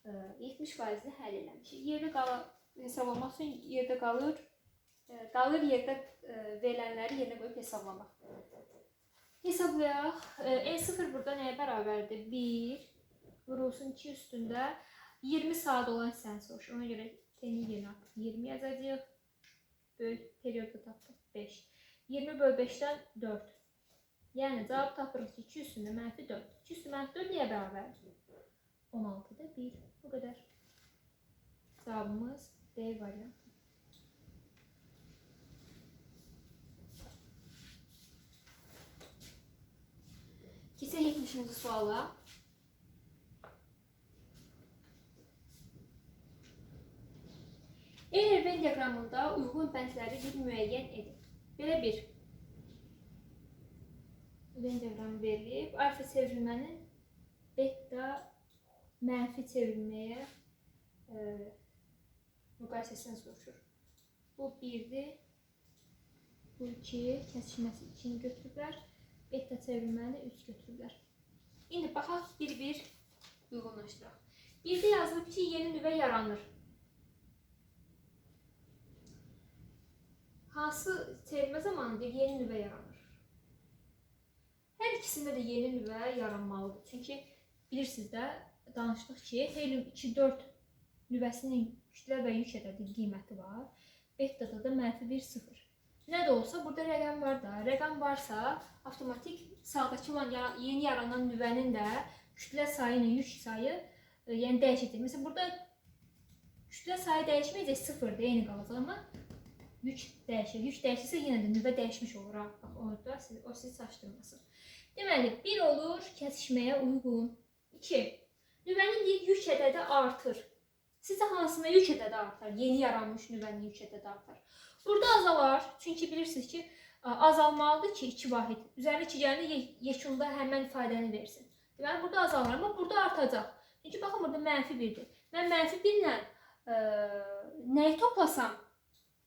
70%-ni həll eləmişik. Yerdə hesablamaq üçün yerdə qalır, yerdə verilənləri yerinə qoyub hesablamaq. Hesablayaq. N0 burada nəyə bərabərdir? 1 vurulsun 2 üstündə 20 saat olan hissəni soruşur. Ona görə T-nin yerinə 20 yazacağıq. Böyük periyodda tapdıq 5. 20 bölü 5-dən 4. Yəni cavab tapırıq ki, 2 üstündə mənfi 4. 2 üstü mənfi 4 nəyə bərabərdir? 16'da 1. Bu qədər. Cavabımız D variantı. Keçək 70-ci suala. Euler Venn diaqramında uyğun bəndləri bir müəyyən edin. Belə bir Venn diaqramı verilib. Alfa çevrilmənin beta mənfi çevrilməyə müqayisəsini soruşur. Bu 1'dir. Bu 2 kəsişməsi 2'ni götürüblər. Beta çevrilməni 3 götürürlər. İndi baxaq bir-bir uyğunlaşdıraq. Birdə yazılıb ki, yeni nüvə yaranır. Hansı çevirmə zamanıdır yeni nüvə yaranır? Hər ikisində də yeni nüvə yaranmalıdır. Çünki bilirsiniz də, danışdıq ki, helium 2-4 nüvəsinin kütlə və yük ədədi qiyməti var. Betada da -1,0. Nə də olsa burada rəqəm var da. Rəqəm varsa, avtomatik sağdakı olan yeni yaranan nüvənin də kütlə sayı ilə yük sayı yəni dəyişəcək. Məsələn, burada kütlə sayı dəyişməyəcək, 0-dır, eyni qalacaq, amma yük dəyişir. Yük dəyişirsə yenə də nüvə dəyişmiş olur. Bax, orada o sizi çaşdırmasın. Deməli, 1 olur kəsişməyə uyğun. 2. Nüvənin yük ədədi artır. Sizcə hansına yük ədədi artar? Yeni yaranmış nüvənin yük ədədi artar. Burada azalar. Çünki bilirsiniz ki, azalmalıdır ki, 2 vahid. Üzərinə 2 gəlinə yekunda həmən ifadəni versin. Deməli, burada azalır, amma burada artacaq. Çünki baxın, burada -1-dir. Mən -1 ilə nəyi toplasam,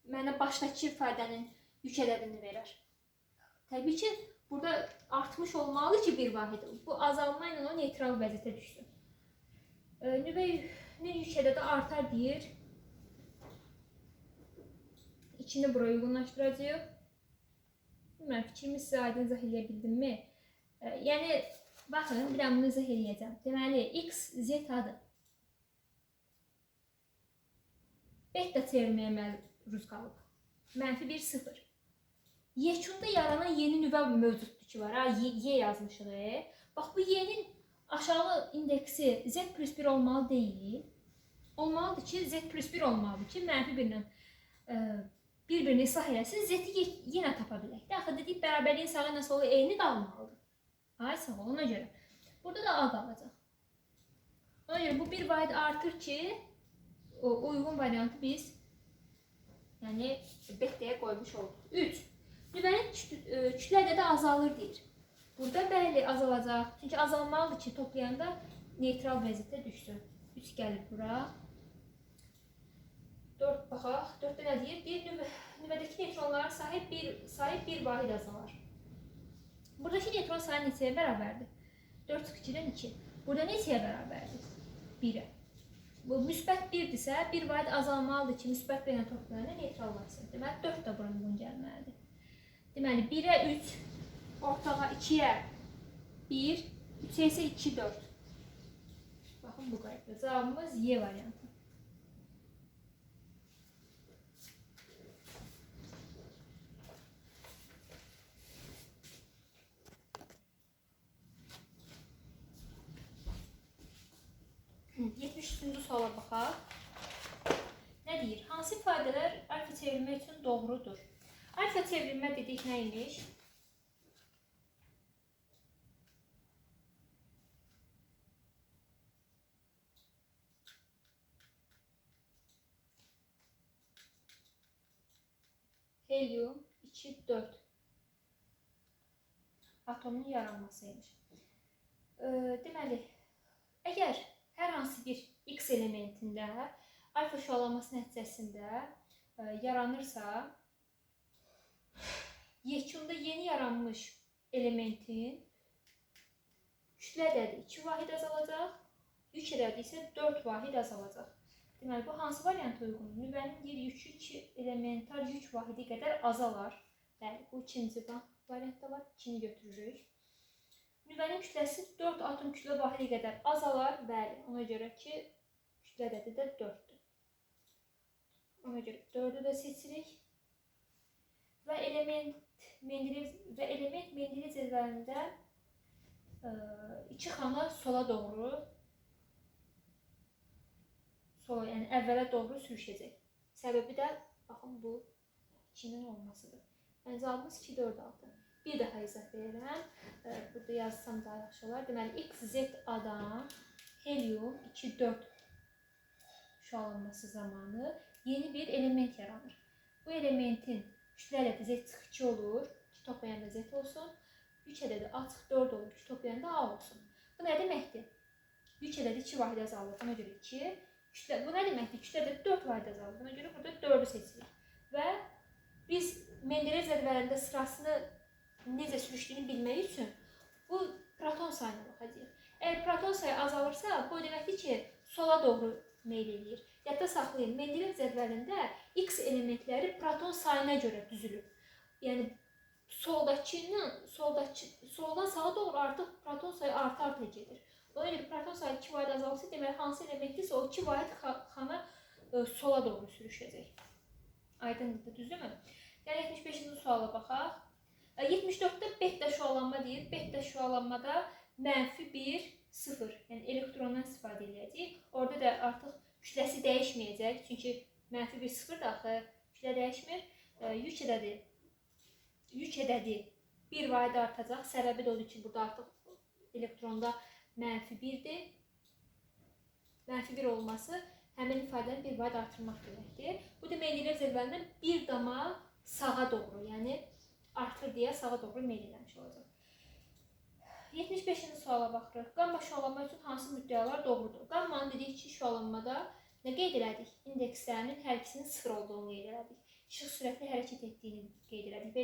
mənə başdakı ifadənin yük ədədini verər. Təbii ki, burada artmış olmalı ki, bir vahid. Bu azalma ilə o neytral vəziyyətə düşsün. Nüvənin yük ədədi artar deyir. İçini buraya uyğunlaşdıracağıq. Bilmirəm, fikrimi sizə aydın izah edə bildimmi? Yəni, baxın, bir də bunu izah edəcəm. Deməli, x, z adı. Beta çevirməyə məruz qalıb. -1,0. Yekunda yaranan yeni nüvə mövcuddur ki var. Y yazmışıq. Bax, bu y'nin aşağı indeksi z+1 olmalı deyil. Olmalıdır ki, z+1 olmalıdır ki, -1 ilə bir-birini islah eləsin, z-i yenə tapa bilək. Axı dedik, bərabərliyin sağı ilə solu eyni qalmalıdır. Ay sağ ol, ona görə. Burada da a qalacaq. Ona görə bu bir vahid artır ki, o uyğun variantı biz yəni betaya qoymuş olduq. 3. Nüvənin kütlə ədədi azalır deyir. Burada bəli azalacaq. Çünki azalmalıdır ki, toplayanda neytral vəziyyətə düşsün. 3 gəlir bura. 4 baxaq. 4-də nə deyir? Deyir, nüvədəki neytronların sayı bir vahid azalar. Buradakı neytron sayı neçəyə bərabərdir? 4-2-dən 2. Burada neçəyə bərabərdir? 1-ə. Bu müsbət 1-dirsə, bir vahid azalmalıdır ki, müsbət 1 ilə toplayanda neytrallaşsın. Deməli, 4 də buranın bunu gəlməlidir. Deməli, 1-ə 3, ortağa 2-yə 1, 3-ə isə 2, 4. Baxın, bu qaydada. Cavabımız Y variantı. Üçüncü suala baxaq. Nə deyir? Hansı ifadələr alfa çevrilmə üçün doğrudur? Alfa çevrilmə dedik nəymiş? Helium 2-4 atomun yaranmasıymış. Deməli, əgər hər hansı bir X elementində alfa şüalanması nəticəsində yaranırsa, yekunda yeni yaranmış elementin kütlə ədədi 2 vahid azalacaq, yük ədədi isə 4 vahid azalacaq. Deməli, bu hansı variantı uyğundur? Nüvənin yer yükü 2 elementar yük vahidi qədər azalar. Bəli, bu ikinci variantda var. 2-ni götürürük. Nüvənin kütləsi 4 atom kütlə vahidi qədər azalar. Bəli, ona görə ki, kütlə ədədi də 4-dür. Ona görə 4-ü də seçirik. Və element Mendeleyev cədvəlində 2 xana sola doğru, yəni əvvələ doğru sürüşəcək. Səbəbi də, baxın, bu 2-nin olmasıdır. Yəni, cavabımız 2, 4, 6. Bir daha izah verirəm. Burada yazsam daha yaxşı olar. Deməli, X, Z adam helium 2-4 şüalanması zamanı yeni bir element yaranır. Bu elementin kütlə ədədi Z-2 olur, ki toplayanda Z olsun. Yük ədədi açıq 4 olur, ki toplayanda A olsun. Bu nə deməkdir? Yük ədədi 2 vahid azalır, buna görə 2. Bu nə deməkdir? Kütlə ədədi 4 vahid azalır, buna görə burada 4-ü seçirik. Və biz Mendeleyev cədvəlində sırasını necə sürüşdüyünü bilmək üçün bu proton sayına baxacağıq. Əgər proton sayı azalırsa, bu deməkdir ki, sola doğru meyl eləyir. Yadda saxlayın, Mendeleyev cədvəlində X elementləri proton sayına görə düzülür. Yəni soldan sağa doğru artıq proton sayı arta gedir. Ona görə proton sayı 2 vahid azalırsa, deməli hansı elementdirsə o 2 vahid xana sola doğru sürüşəcək. Aydınlıqdır, düzdürmü? Yəni 75-ci suala baxaq. 74-də beta şüalanma deyir. Beta şüalanmada -1, 0. Yəni elektrondan istifadə edəcəyik. Orada da artıq kütləsi dəyişməyəcək. Çünki -1, 0 da axı kütlə dəyişmir. Yük ədədi 1 vahid artacaq. Səbəbi də odur ki, burada artıq elektronda -1-dir. -1 olması həmin ifadəni 1 vahid artırmaq deməkdir. Bu da Mendeleyev cədvəlindən bir dama sağa doğru, yəni artır deyə sağa doğru meyl eləmiş olacaq. 75-ci suala baxırıq. Qamma şüalanma üçün hansı müddəalar doğrudur? Qammanın dedik ki, şüalanmada nə qeyd elədik? İndekslərinin hər ikisinin 0 olduğunu qeyd elədik. İşıq sürətli hərəkət etdiyini qeyd elədik və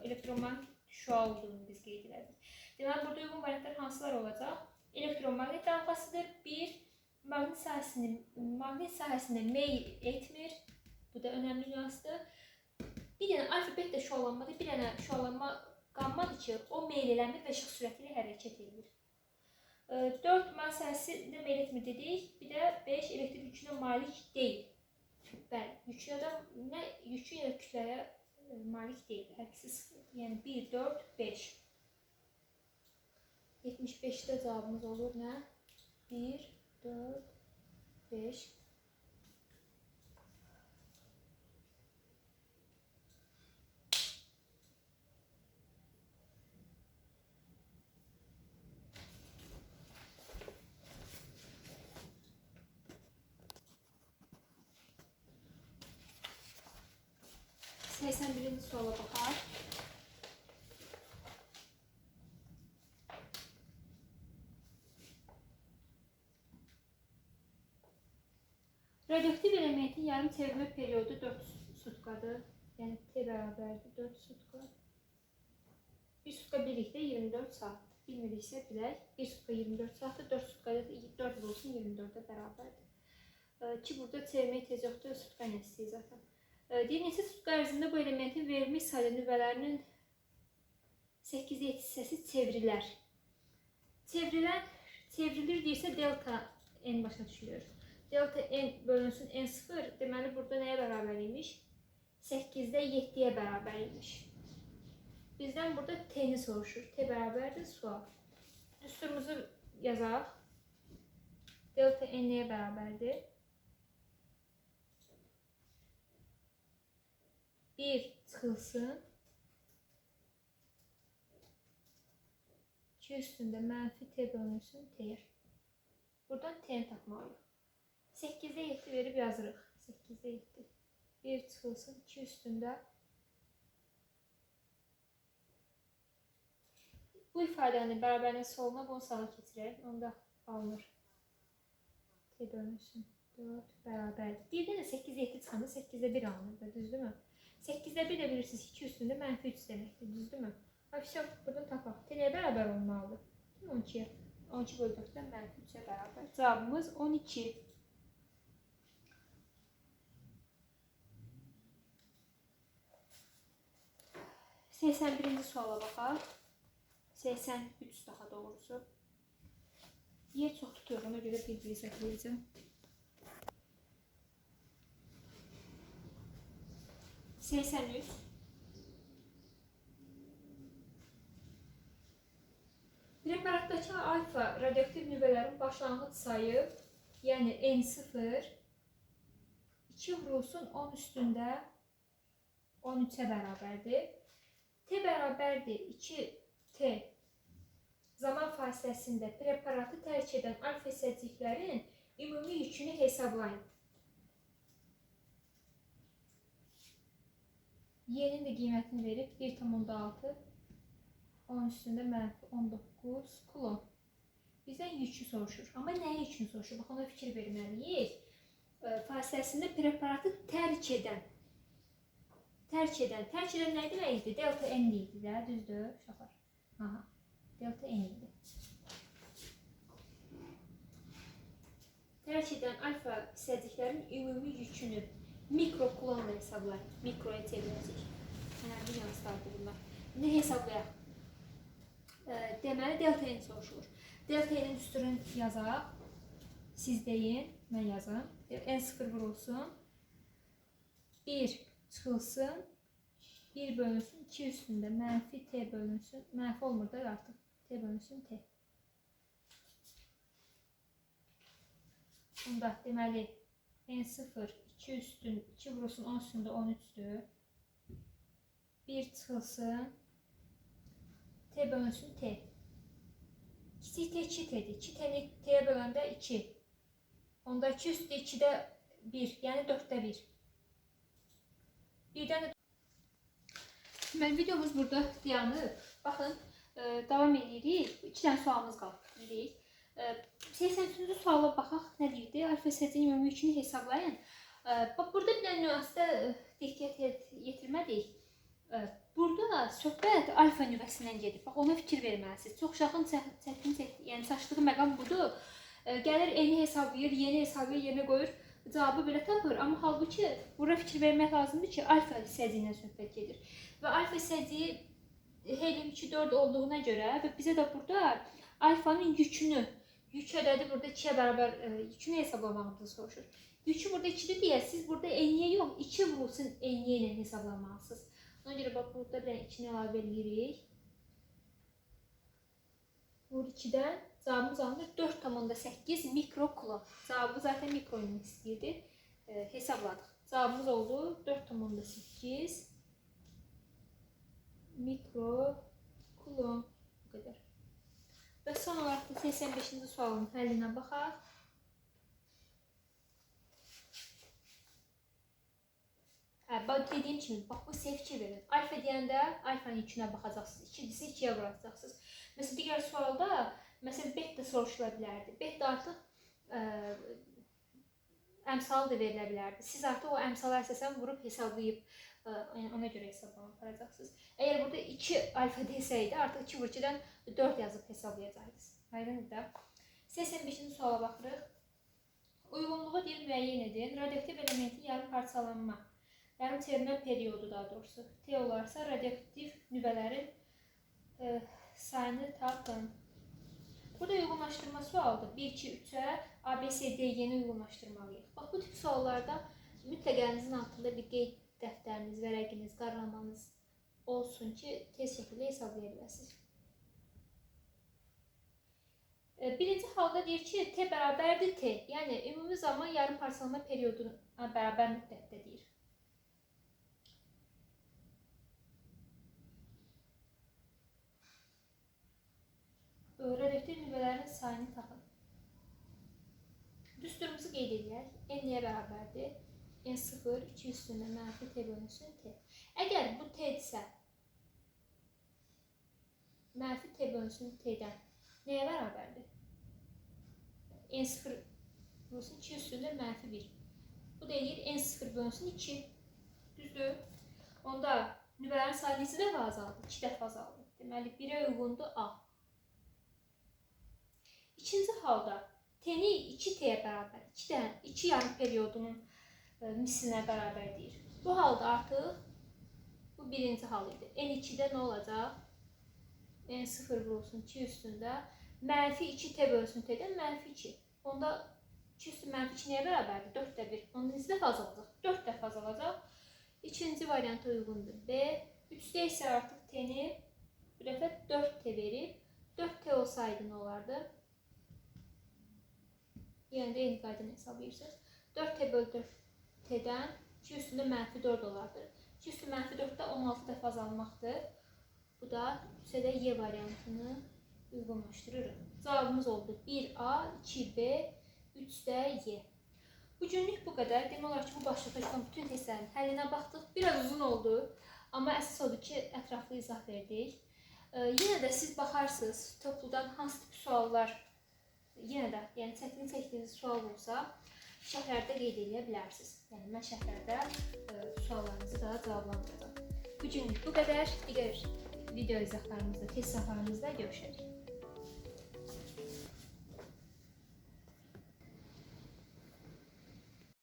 elektromagnetik şüa olduğunu biz qeyd elədik. Deməli, burada uyğun variantlar hansılar olacaq? Elektromagnet dalğasıdır. 1. Maqnit sahəsində meyl etmir. Bu da önəmli nüansdır. Bir dənə alfa beta şüalanmadır, bir dənə şüalanma qammadır ki, o meyl eləmir və işıq sürəti ilə hərəkət edir. 4 massəsi də meyl etmir dedik. Bir də 5 elektrik yükünə malik deyil. Bəli, yükü ya kütləyə malik deyil. Hər ikisi 0. Yəni 1, 4, 5. 75-də cavabımız olur nə? 1, 4, 5. Birinci suala baxaq. Radioaktiv elementin yarım çevirmə periodu 4 sutkadır. Yəni T bərabərdir 4 sutka. 1 sutka birlikdə 24 saatdır. Bilmiriksə bilək. 1 sutka 24 saatdır. 4 sutkada 4 olsun 24-də bərabərdir. Ki burada çevirmə ehtiyac yoxdur. Sutka nə istəyir zaten. Deyir, neçə sutka ərzində bu elementin verilmiş sayda nüvələrinin 8-7 hissəsi çevrilər. Çevrilir deyirsə delta n başa düşülür. Delta n bölünsün n0 deməli burada nəyə bərabər imiş? 8-də 7-yə bərabər imiş. Bizdən burada t-ni soruşur. T bərabərdir sual. Düsturumuzu yazaq. Delta n nəyə bərabərdir? 1 çıxılsın. 2 üstündə mənfi t bölünsün t-yə. Buradan t-ni tapmalıyıq. 8-də 7 verib yazırıq. 8-də 7. 1 çıxılsın. 2 üstündə. Bu ifadəni bərabərliyin soluna bunu sağa keçirək. Onda alınır. T bölünsün. 4 bərabərdir. Bir də 8-7 çıxanda 8-də 1 alınır. Düzdürmü? 8-də 1 də bilirsiniz 2 üstündə mənfi 3 deməkdir. Düzdürmü? Afisyon buradan tapaq. T nəyə bərabər olmalıdır? 12-yə. 12 bölü 4-dən mənfi 3-ə bərabər. Cavabımız 12. Birinci suala baxaq. 83 daha doğrusu. Yer çox tutuyor, ona görə bir səkləyəcəm. Preparatdakı alfa radioaktiv nüvələrin başlanğıc sayı, yəni N0 2 vurulsun 10 üstündə 13-ə bərabərdir. T bərabərdir 2T zaman fasiləsində preparatı tərk edən alfa hissəciklərin ümumi yükünü hesablayın. Y-nin də qiymətini verib 1,6 10 üstündə mənfi 19 kulon. Bizdən yükü soruşur. Amma nəyin yükünü soruşur? Bax, ona fikir verməliyik. Fasiləsində preparatı tərk edən Tərk edən nə deməkdir? Delta n idi də, düzdür uşaqlar? Aha. Delta n idi. Tərk edən alfa hissəciklərin ümumi yükünü mikrokulonla hesablayın. Mikroya çevirəcək. Bu yansılardır bunlar. İndi hesablayaq. Deməli, delta n soruşulur. Delta n-in düsturunu yazaq. Siz deyin, mən yazım. N0 vurulsun. 1 çıxılsın. 1 bölünsün. 2 üstündə mənfi t bölünsün. Mənfi olmur da artıq. T bölünsün t. Bunda deməli N0 2 üstün 2 vurulsun 10 üstündə 13'dür. 1 çıxılsın. T bölünsün t. Kiçik t 2 t'dir. 2 t'ni t'yə böləndə 2. Onda 2 üstü 2'də 1. Yəni 4'də 1. Birdən də deməli videomuz burada dayanır. Baxın, davam edirik. 2 dənə sualımız qaldı. 83-cü suala baxaq. Nə deyirdi? Alfa hissəciyinin ümumi yükünü hesablayın. Burada bir dənə nüansda diqqət yetirmədik. Burada söhbət alfa nüvəsindən gedir. Bax, ona fikir verməlisiniz. Çox uşağın yəni çaşdığı məqam budur. Gəlir eni hesablayır, yeni hesablayır, yerinə qoyur. Cavabı belə tapır. Amma halbuki bura fikir vermək lazımdır ki, alfa hissəciyindən söhbət gedir. Və alfa hissəciyi helium 2-4 olduğuna görə və bizə də burada alfanın yükünü, yük ədədi burada 2'yə bərabər yükünü hesablamağımızı soruşur. Yükü burada 2'dir deyə siz burada n-yə yox, 2 vurulsun n-yə ilə hesablamalısınız. Ona görə bax, burada bir 2'ni əlavə edirik. Vur 2'dən cavabımız alınır 4,8 mikrokulon. Cavabı zaten mikro ilə istəyirdi. Hesabladıq. Cavabımız oldu 4,8 mikrokulon. Bu qədər. Və son olaraq da 85-ci sualın həllinə baxaq. Dediyim kimi, bax bu sizə fikir verin. Alfa deyəndə alfanın yükünə baxacaqsınız. 2'disi 2'yə vuracaqsınız. Məsələn, digər sualda məsələn, beta soruşula bilərdi. Beta artıq əmsalı da verilə bilərdi. Siz artıq o əmsalı əsasən vurub hesablayıb ona görə hesablama aparacaqsınız. Əgər burada 2 alfa desəydi, artıq 2 vur 2-dən 4 yazıb hesablayacaqdınız. Aydındır da. 85-ci suala baxırıq. Uyğunluğu deyil, müəyyən edin. Radioaktiv elementin yarım parçalanma, yarım terminal periodu daha doğrusu T olarsa radioaktiv nüvələrin sayını tapın. Burada uyğunlaşdırma sualıdır. 1, 2, 3'ə ABCD yeni uyğunlaşdırmalıyıq. Bax, bu tip suallarda mütləq əlinizin altında bir qeyd dəftəriniz, vərəqiniz, qaralamanız olsun ki, tez şəkildə hesablaya biləsiniz. Birinci halda deyir ki, T bərabərdir T. Yəni, ümumi zaman yarım parçalanma periyoduna bərabər müddətdə deyir. Radioaktiv nüvələrin sayını tapın. Düsturumuzu qeyd edək. N nəyə bərabərdir? N0, 2 üstündə mənfi T bölünsün T. Əgər bu T-dirsə, mənfi T bölünsün T-dən nəyə bərabərdir? N0 bölünsün 2 üstündə mənfi 1. Bu da edir N0 bölünsün 2. Düzdür? Onda nüvələrin sayı neçə dəfə azaldı? 2 dəfə azaldı. Deməli, 1'ə uyğundur A. İkinci halda T-ni 2T-yə bərabər, 2 yarım periyodunun mislinə bərabər deyir. Bu halda artıq bu birinci hal idi. N2'də nə olacaq? N0 vurulsun 2 üstündə mənfi 2T bölünsün T-dən mənfi 2. Onda 2 üstü mənfi 2 nəyə bərabərdir? 4'də 1. Onda neçə dəfə azalacaq? 4 dəfə azalacaq. İkinci variantı uyğundur. B. 3'də isə artıq T-ni bir dəfə 4T verib. 4T olsaydı nə olardı? Yəni də eyni qaydını hesablayırsınız. 4T bölü 4T'dən 2 üstündə mənfi 4 olardır. 2 üstü mənfi 4'də 16 dəfə azalmaqdır. Bu da 3'də Y variantını uyğunlaşdırırıq. Cavabımız oldu 1A, 2B, 3'də Y. Bugünlük bu qədər. Demək olar ki, bu başlıqda çıxan bütün testlərin həllinə baxdıq. Biraz uzun oldu. Amma əsas odur ki, ətraflı izah verdik. Yenə də siz baxarsınız, topludan hansı tip suallar yenə də, yəni çətin çəkdiyiniz sual olsa, şərhlərdə qeyd edə bilərsiniz. Yəni mən şərhlərdə suallarınızı da cavablandıracağam. Bu günlük bu qədər. Digər video izahlarımızda, test səhifələrimizdə görüşərik.